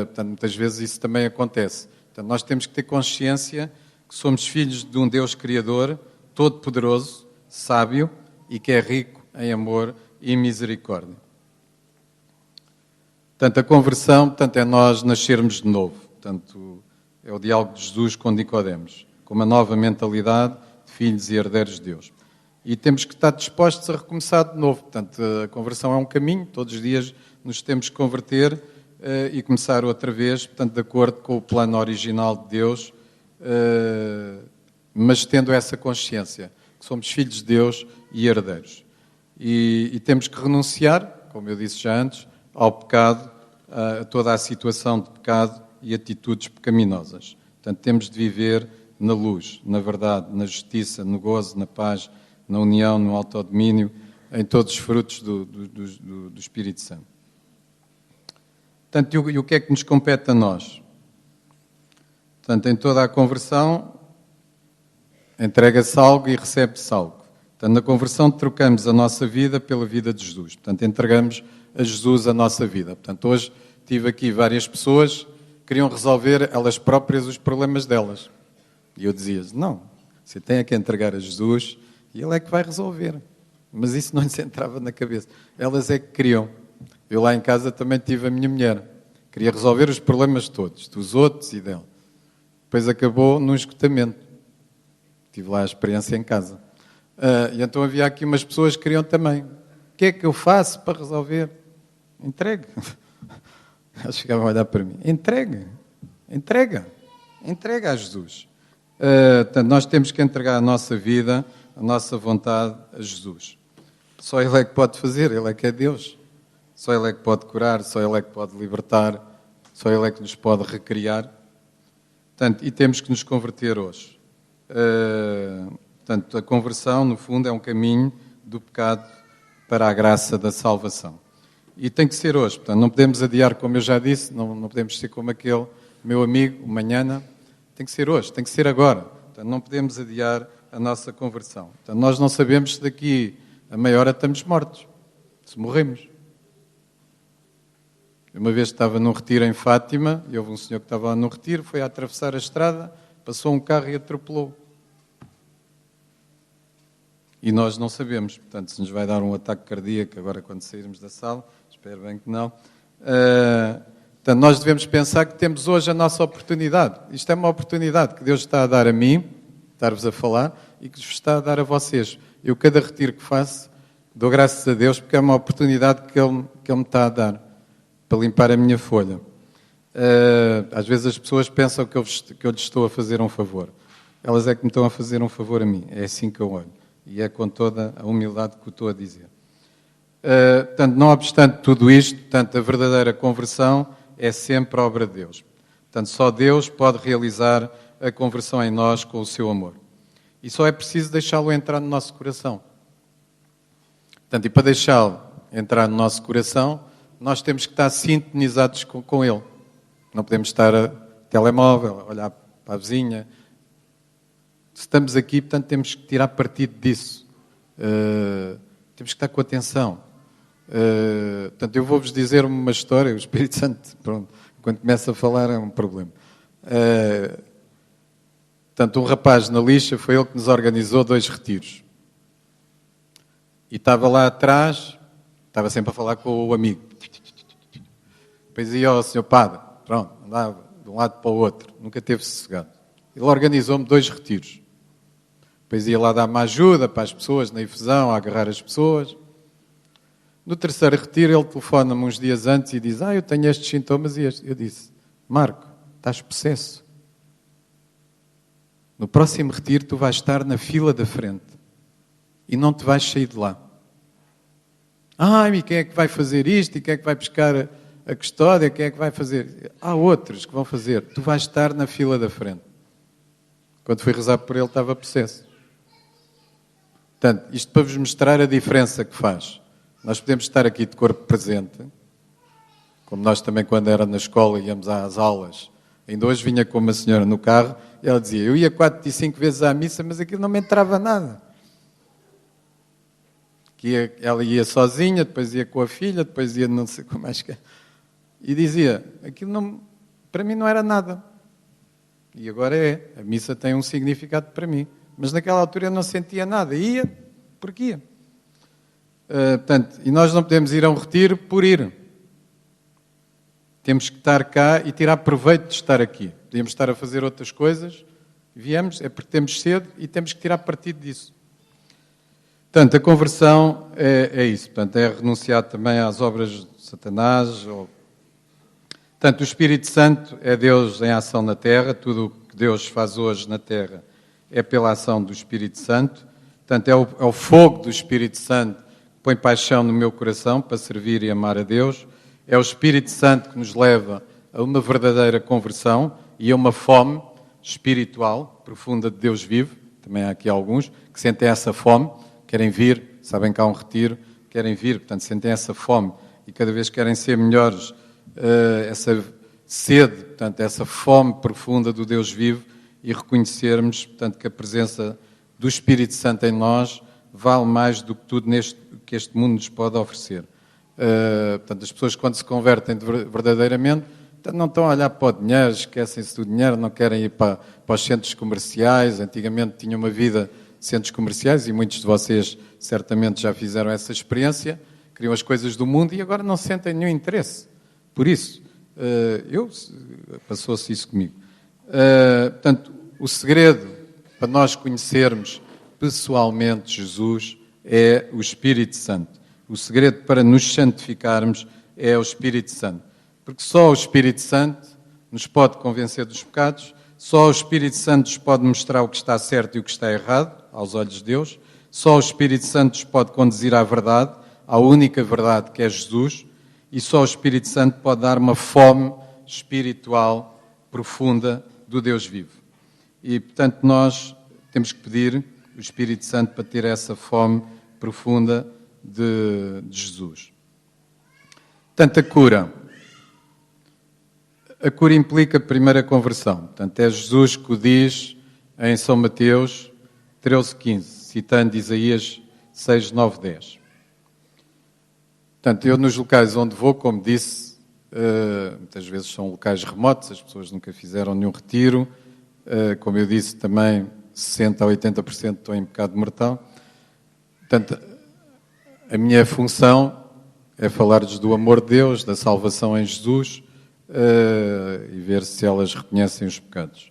Portanto, muitas vezes isso também acontece. Portanto, nós temos que ter consciência que somos filhos de um Deus Criador, todo-poderoso, sábio e que é rico em amor e misericórdia. Portanto, a conversão, portanto, é nós nascermos de novo. Portanto, é o diálogo de Jesus com Nicodemos, com uma nova mentalidade de filhos e herdeiros de Deus. E temos que estar dispostos a recomeçar de novo. Portanto, a conversão é um caminho, todos os dias nos temos que converter e começar outra vez, portanto, de acordo com o plano original de Deus, mas tendo essa consciência, que somos filhos de Deus e herdeiros. E temos que renunciar, como eu disse já antes, ao pecado, a toda a situação de pecado e atitudes pecaminosas. Portanto, temos de viver na luz, na verdade, na justiça, no gozo, na paz, na união, no autodomínio, em todos os frutos do Espírito Santo. Portanto, e o que é que nos compete a nós? Portanto, em toda a conversão, entrega-se algo e recebe-se algo. Portanto, na conversão trocamos a nossa vida pela vida de Jesus. Portanto, entregamos a Jesus a nossa vida. Portanto, hoje tive aqui várias pessoas que queriam resolver elas próprias os problemas delas. E eu dizia-lhes, não, você tem que entregar a Jesus e Ele é que vai resolver. Mas isso não lhes entrava na cabeça. Elas é que queriam. Eu lá em casa também tive a minha mulher. Queria resolver os problemas todos, dos outros e dela. Depois acabou num esgotamento. Tive lá a experiência em casa. E então havia aqui umas pessoas que queriam também. O que é que eu faço para resolver? Entregue. Eles ficavam a olhar para mim. Entrega a Jesus. Portanto, nós temos que entregar a nossa vida, a nossa vontade a Jesus. Só Ele é que pode fazer, Ele é que é Deus. Só Ele é que pode curar, só Ele é que pode libertar, só Ele é que nos pode recriar. Portanto, e temos que nos converter hoje. Portanto, a conversão, no fundo, é um caminho do pecado para a graça da salvação. E tem que ser hoje. Portanto, não podemos adiar, como eu já disse, não podemos ser como aquele meu amigo, o manhã. Tem que ser hoje, tem que ser agora. Portanto, não podemos adiar a nossa conversão. Portanto, nós não sabemos se daqui a meia hora estamos mortos, se morremos. Uma vez estava num retiro em Fátima, e houve um senhor que estava lá num retiro, foi a atravessar a estrada, passou um carro e atropelou. E nós não sabemos, portanto, se nos vai dar um ataque cardíaco agora quando sairmos da sala, espero bem que não. Portanto, nós devemos pensar que temos hoje a nossa oportunidade. Isto é uma oportunidade que Deus está a dar a mim, estar-vos a falar, e que vos está a dar a vocês. Eu, cada retiro que faço, dou graças a Deus, porque é uma oportunidade que Ele me está a dar, para limpar a minha folha. Às vezes as pessoas pensam que eu lhes estou a fazer um favor. Elas é que me estão a fazer um favor a mim. É assim que eu olho. E é com toda a humildade que o estou a dizer. Portanto, não obstante tudo isto, portanto, a verdadeira conversão é sempre obra de Deus. Portanto, só Deus pode realizar a conversão em nós com o seu amor. E só é preciso deixá-lo entrar no nosso coração. Portanto, e para deixá-lo entrar no nosso coração, nós temos que estar sintonizados com Ele. Não podemos estar a telemóvel, a olhar para a vizinha. Se estamos aqui, portanto, temos que tirar partido disso. Temos que estar com atenção. Portanto, eu vou-vos dizer uma história. O Espírito Santo, pronto, quando começa a falar é um problema. Portanto, um rapaz na lixa, foi ele que nos organizou 2 retiros. E estava lá atrás, estava sempre a falar com o amigo. Depois ia ao senhor padre, pronto, andava de um lado para o outro, nunca teve sossegado. Ele organizou-me 2 retiros. Depois ia lá dar-me ajuda para as pessoas, na infusão, a agarrar as pessoas. No 3º retiro, ele telefona-me uns dias antes e diz, eu tenho estes sintomas e estes. Eu disse, Marco, estás possesso. No próximo retiro tu vais estar na fila da frente e não te vais sair de lá. E quem é que vai fazer isto? E quem é que vai buscar a custódia? Quem é que vai fazer? Há outros que vão fazer. Tu vais estar na fila da frente. Quando fui rezar por ele, estava possesso. Portanto, isto para vos mostrar a diferença que faz. Nós podemos estar aqui de corpo presente, como nós também, quando era na escola, íamos às aulas. Ainda hoje vinha com uma senhora no carro e ela dizia, eu ia 4 e 5 vezes à missa, mas aquilo não me entrava nada. Ela ia sozinha, depois ia com a filha, depois ia não sei como mais que... E dizia, aquilo não, para mim não era nada. E agora é. A missa tem um significado para mim. Mas naquela altura eu não sentia nada. Ia porque ia. Portanto, e nós não podemos ir a um retiro por ir. Temos que estar cá e tirar proveito de estar aqui. Podíamos estar a fazer outras coisas. Viemos, é porque temos sede e temos que tirar partido disso. Portanto, a conversão é isso. Portanto, é renunciar também às obras de Satanás. Portanto, o Espírito Santo é Deus em ação na Terra. Tudo o que Deus faz hoje na Terra é pela ação do Espírito Santo. Portanto, é o fogo do Espírito Santo que põe paixão no meu coração para servir e amar a Deus. É o Espírito Santo que nos leva a uma verdadeira conversão e a uma fome espiritual profunda de Deus vivo. Também há aqui alguns que sentem essa fome, querem vir, sabem que há um retiro, querem vir, portanto sentem essa fome e cada vez querem ser melhores, essa sede, portanto essa fome profunda do Deus vivo e reconhecermos, portanto, que a presença do Espírito Santo em nós vale mais do que tudo que este mundo nos pode oferecer. Portanto, as pessoas quando se convertem verdadeiramente, portanto, não estão a olhar para o dinheiro, esquecem-se do dinheiro, não querem ir para os centros comerciais. Antigamente tinham uma vida de centros comerciais e muitos de vocês certamente já fizeram essa experiência, queriam as coisas do mundo e agora não sentem nenhum interesse. Por isso, passou-se isso comigo. Portanto, o segredo para nós conhecermos pessoalmente Jesus é o Espírito Santo. O segredo para nos santificarmos é o Espírito Santo. Porque só o Espírito Santo nos pode convencer dos pecados, só o Espírito Santo nos pode mostrar o que está certo e o que está errado, aos olhos de Deus, só o Espírito Santo nos pode conduzir à verdade, à única verdade que é Jesus, e só o Espírito Santo pode dar uma fome espiritual profunda do Deus vivo. E, portanto, nós temos que pedir o Espírito Santo para ter essa fome profunda de Jesus. Portanto, a cura. A cura implica a primeira conversão. Portanto, é Jesus que o diz em São Mateus 13:15, citando Isaías 6, 9, 10. Portanto, eu nos locais onde vou, como disse, muitas vezes são locais remotos, as pessoas nunca fizeram nenhum retiro. Como eu disse, também 60% a 80% estão em pecado mortal. Portanto, a minha função é falar-lhes do amor de Deus, da salvação em Jesus e ver se elas reconhecem os pecados.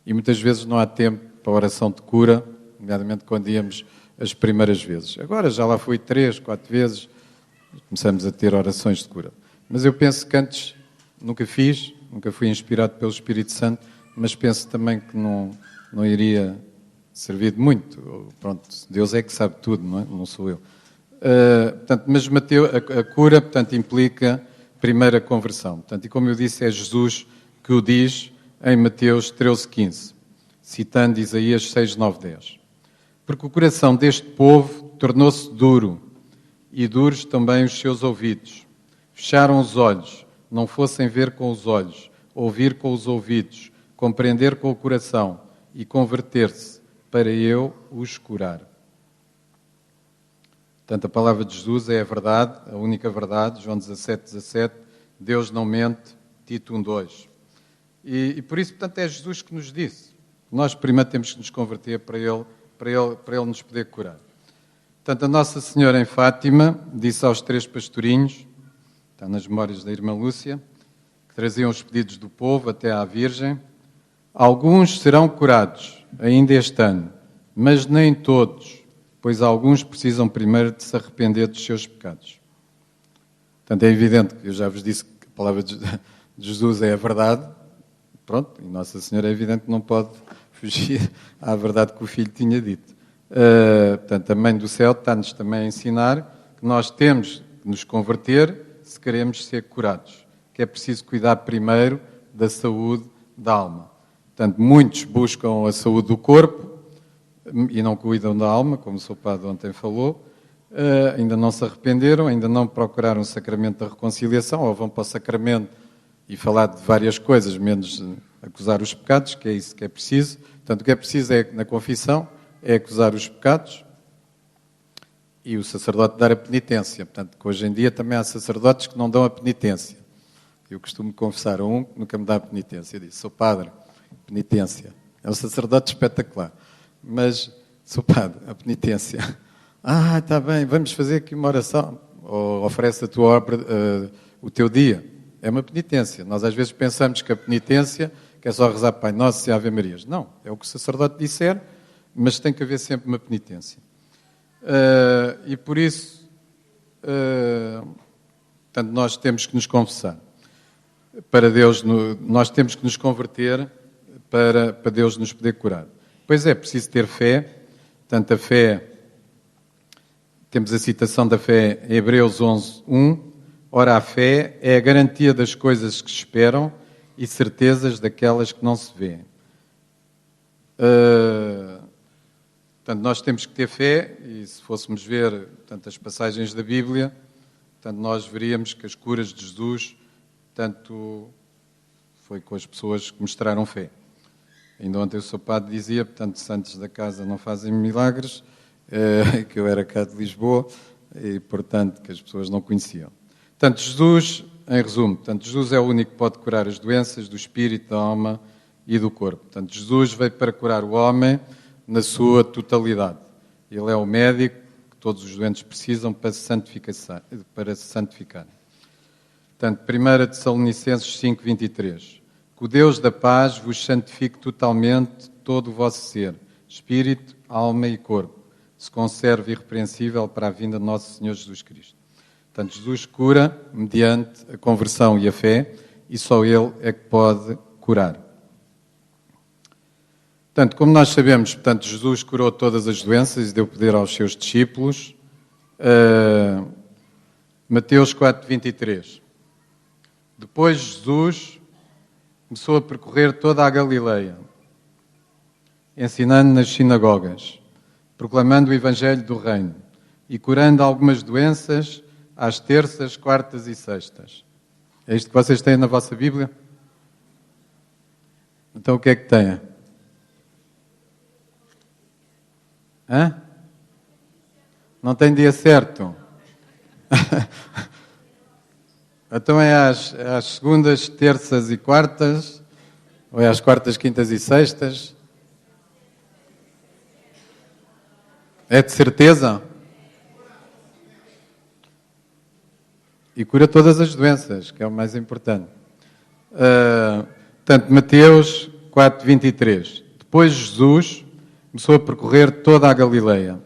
E muitas vezes não há tempo para a oração de cura, nomeadamente quando íamos as primeiras vezes. Agora já lá fui 3, 4 vezes, começamos a ter orações de cura. Mas eu penso que antes nunca fiz, nunca fui inspirado pelo Espírito Santo, mas penso também que não iria servir de muito. Pronto, Deus é que sabe tudo, não é? Não sou eu. Portanto, mas a cura, portanto, implica primeira conversão. Portanto, e como eu disse, é Jesus que o diz em Mateus 13:15, citando Isaías 6, 9, 10. Porque o coração deste povo tornou-se duro, e duros também os seus ouvidos. Fecharam os olhos, não fossem ver com os olhos, ouvir com os ouvidos, compreender com o coração e converter-se, para eu os curar. Portanto, a palavra de Jesus é a verdade, a única verdade, João 17:17, Deus não mente, Tito 1:2. E por isso, portanto, é Jesus que nos disse. Nós primeiro temos que nos converter para Ele nos poder curar. Portanto, a Nossa Senhora em Fátima disse aos 3 pastorinhos, está nas memórias da irmã Lúcia, que traziam os pedidos do povo até à Virgem, alguns serão curados ainda este ano, mas nem todos, pois alguns precisam primeiro de se arrepender dos seus pecados. Portanto, é evidente que eu já vos disse que a palavra de Jesus é a verdade, pronto, e Nossa Senhora é evidente que não pode fugia à verdade que o Filho tinha dito. Portanto, a Mãe do Céu está-nos também a ensinar que nós temos que nos converter se queremos ser curados, que é preciso cuidar primeiro da saúde da alma. Portanto, muitos buscam a saúde do corpo e não cuidam da alma, como o seu padre ontem falou, ainda não se arrependeram, ainda não procuraram o sacramento da reconciliação, ou vão para o sacramento e falar de várias coisas, menos acusar os pecados, que é isso que é preciso. Portanto, o que é preciso é, na confissão, é acusar os pecados e o sacerdote dar a penitência. Portanto, que hoje em dia também há sacerdotes que não dão a penitência. Eu costumo confessar a um que nunca me dá a penitência. Eu disse, sou padre, penitência. É um sacerdote espetacular. Mas, sou padre, a penitência. Está bem, vamos fazer aqui uma oração. Ou oferece a tua obra, o teu dia. É uma penitência. Nós às vezes pensamos que a penitência que é só rezar Pai Nosso e Ave Marias. Não, é o que o sacerdote disser, mas tem que haver sempre uma penitência. E por isso, portanto, nós temos que nos confessar. Para Deus, nós temos que nos converter para Deus nos poder curar. Pois é, preciso ter fé. Portanto, a fé, temos a citação da fé em Hebreus 11:1. Ora, a fé é a garantia das coisas que se esperam e certezas daquelas que não se vêem. Portanto, nós temos que ter fé, e se fôssemos ver portanto, as passagens da Bíblia, portanto, nós veríamos que as curas de Jesus, portanto, foi com as pessoas que mostraram fé. Ainda ontem o seu padre dizia, portanto, santos da casa não fazem milagres, que eu era cá de Lisboa, e, portanto, que as pessoas não conheciam. Portanto, Jesus, em resumo, portanto, Jesus é o único que pode curar as doenças do espírito, da alma e do corpo. Portanto, Jesus veio para curar o homem na sua totalidade. Ele é o médico que todos os doentes precisam para se santificar. Portanto, 1 Tessalonicenses 5:23. Que o Deus da paz vos santifique totalmente todo o vosso ser, espírito, alma e corpo, se conserve irrepreensível para a vinda de nosso Senhor Jesus Cristo. Portanto, Jesus cura mediante a conversão e a fé, e só Ele é que pode curar. Portanto, como nós sabemos, portanto, Jesus curou todas as doenças e deu poder aos seus discípulos. Mateus 4:23. Depois Jesus começou a percorrer toda a Galileia, ensinando nas sinagogas, proclamando o Evangelho do Reino e curando algumas doenças às terças, quartas e sextas. É isto que vocês têm na vossa Bíblia? Então o que é que têm? Não tem dia certo? Então é às segundas, terças e quartas? Ou é às quartas, quintas e sextas? É de certeza? E cura todas as doenças, que é o mais importante. Portanto, Mateus 4:23. Depois Jesus começou a percorrer toda a Galileia,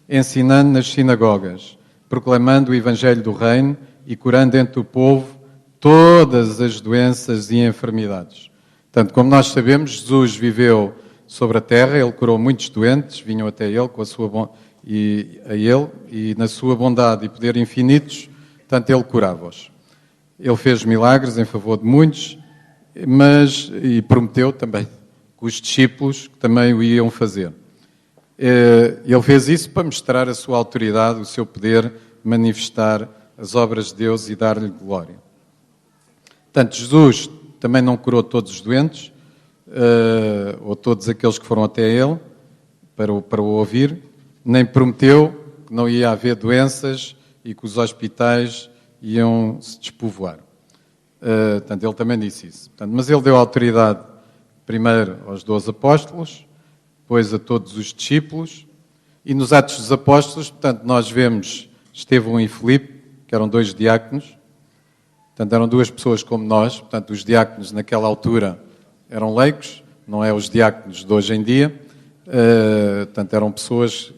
ensinando nas sinagogas, proclamando o Evangelho do Reino e curando entre o povo todas as doenças e enfermidades. Portanto, como nós sabemos, Jesus viveu sobre a terra, Ele curou muitos doentes, vinham até Ele com a sua e na sua bondade e poder infinitos, portanto, Ele curava-os. Ele fez milagres em favor de muitos, e prometeu também que os discípulos também o iam fazer. Ele fez isso para mostrar a sua autoridade, o seu poder, manifestar as obras de Deus e dar-lhe glória. Portanto, Jesus também não curou todos os doentes, ou todos aqueles que foram até Ele, para o ouvir, nem prometeu que não ia haver doenças e que os hospitais iam se despovoar. Portanto, Ele também disse isso. Portanto, mas Ele deu autoridade primeiro aos 12 apóstolos, depois a todos os discípulos, e nos Atos dos Apóstolos, portanto, nós vemos Estevão e Filipe, que eram 2 diáconos, portanto, eram 2 pessoas como nós, portanto, os diáconos naquela altura eram leigos, não é os diáconos de hoje em dia, portanto, eram pessoas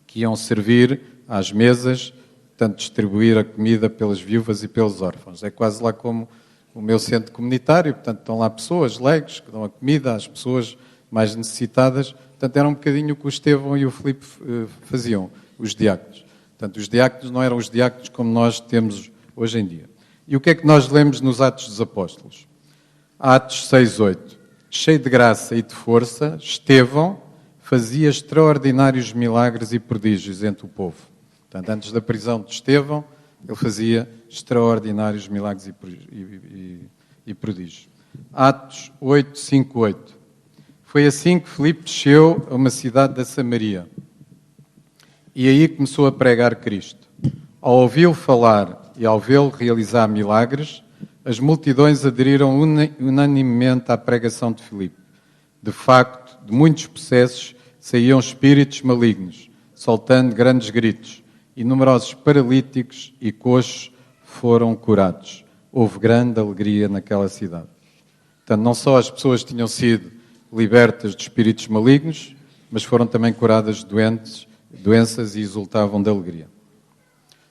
que iam servir às mesas, portanto, distribuir a comida pelas viúvas e pelos órfãos. É quase lá como o meu centro comunitário, portanto, estão lá pessoas leigos que dão a comida às pessoas mais necessitadas. Portanto, era um bocadinho o que o Estevão e o Filipe faziam, os diáconos. Portanto, os diáconos não eram os diáconos como nós temos hoje em dia. E o que é que nós lemos nos Atos dos Apóstolos? Atos 6:8. Cheio de graça e de força, Estevão fazia extraordinários milagres e prodígios entre o povo. Portanto, antes da prisão de Estevão, ele fazia extraordinários milagres e prodígios. Atos 8:5-8. Foi assim que Filipe desceu a uma cidade da Samaria. E aí começou a pregar Cristo. Ao ouvi-lo falar e ao vê-lo realizar milagres, as multidões aderiram unanimemente à pregação de Filipe. De facto, de muitos processos saíam espíritos malignos, soltando grandes gritos, e numerosos paralíticos e coxos foram curados. Houve grande alegria naquela cidade. Portanto, não só as pessoas tinham sido libertas de espíritos malignos, mas foram também curadas de doenças e exultavam de alegria.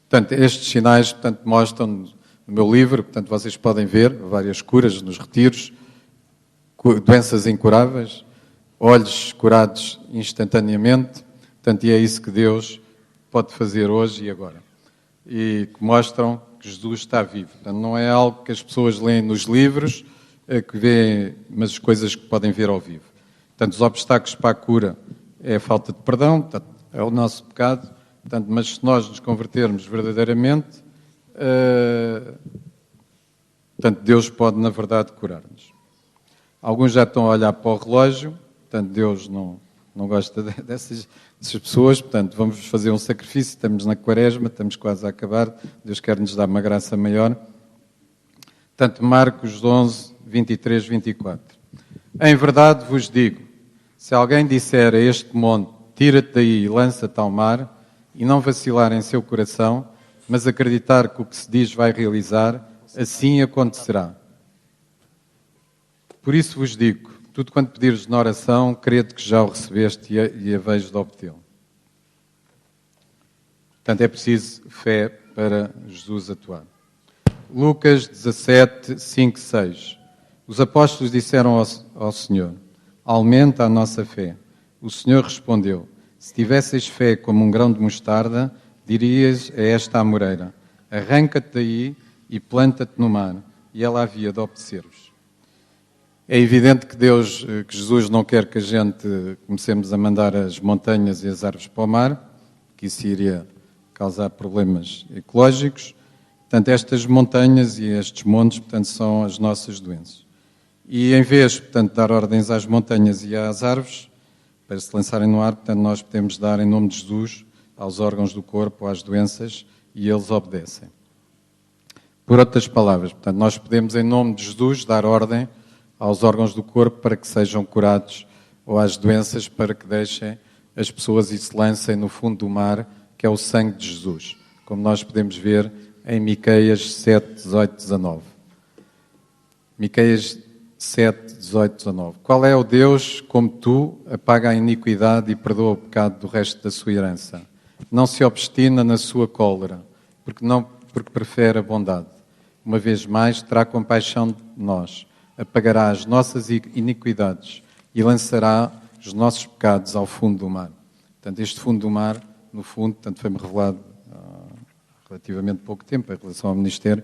Portanto, estes sinais, portanto, mostram no meu livro, portanto, vocês podem ver várias curas nos retiros, doenças incuráveis, olhos curados instantaneamente, portanto, e é isso que Deus pode fazer hoje e agora. E que mostram que Jesus está vivo. Portanto, não é algo que as pessoas leem nos livros, que vêem, mas coisas que podem ver ao vivo. Portanto, os obstáculos para a cura é a falta de perdão, portanto, é o nosso pecado, portanto, mas se nós nos convertermos verdadeiramente, portanto, Deus pode, na verdade, curar-nos. Alguns já estão a olhar para o relógio, portanto, Deus não gosta dessas pessoas, portanto, vamos fazer um sacrifício, estamos na quaresma, estamos quase a acabar, Deus quer nos dar uma graça maior. Portanto, Marcos 11, 23, 24. Em verdade vos digo, se alguém disser a este monte, tira-te daí e lança-te ao mar, e não vacilar em seu coração, mas acreditar que o que se diz vai realizar, assim acontecerá. Por isso vos digo, tudo quanto pedires na oração, crede que já o recebeste e haveis de obtê-lo. Portanto, é preciso fé para Jesus atuar. Lucas 17, 5, 6. Os apóstolos disseram ao Senhor, aumenta a nossa fé. O Senhor respondeu, se tivesseis fé como um grão de mostarda, dirias a esta amoreira, arranca-te daí e planta-te no mar, e ela havia de obedecer-vos. É evidente que que Jesus não quer que a gente comecemos a mandar as montanhas e as árvores para o mar, que isso iria causar problemas ecológicos. Portanto, estas montanhas e estes montes, portanto, são as nossas doenças. E em vez, portanto, de dar ordens às montanhas e às árvores, para se lançarem no ar, portanto, nós podemos dar em nome de Jesus aos órgãos do corpo, às doenças, e eles obedecem. Por outras palavras, portanto, nós podemos em nome de Jesus dar ordem aos órgãos do corpo para que sejam curados, ou às doenças para que deixem as pessoas e se lancem no fundo do mar, que é o sangue de Jesus, como nós podemos ver em Miqueias 7, 18, 19. Miqueias 7, 18, 19. Qual é o Deus como tu apaga a iniquidade e perdoa o pecado do resto da sua herança? Não se obstina na sua cólera, porque prefere a bondade. Uma vez mais, terá compaixão de nós, apagará as nossas iniquidades e lançará os nossos pecados ao fundo do mar. Portanto, este fundo do mar, no fundo, portanto, foi-me revelado há relativamente pouco tempo em relação ao ministério,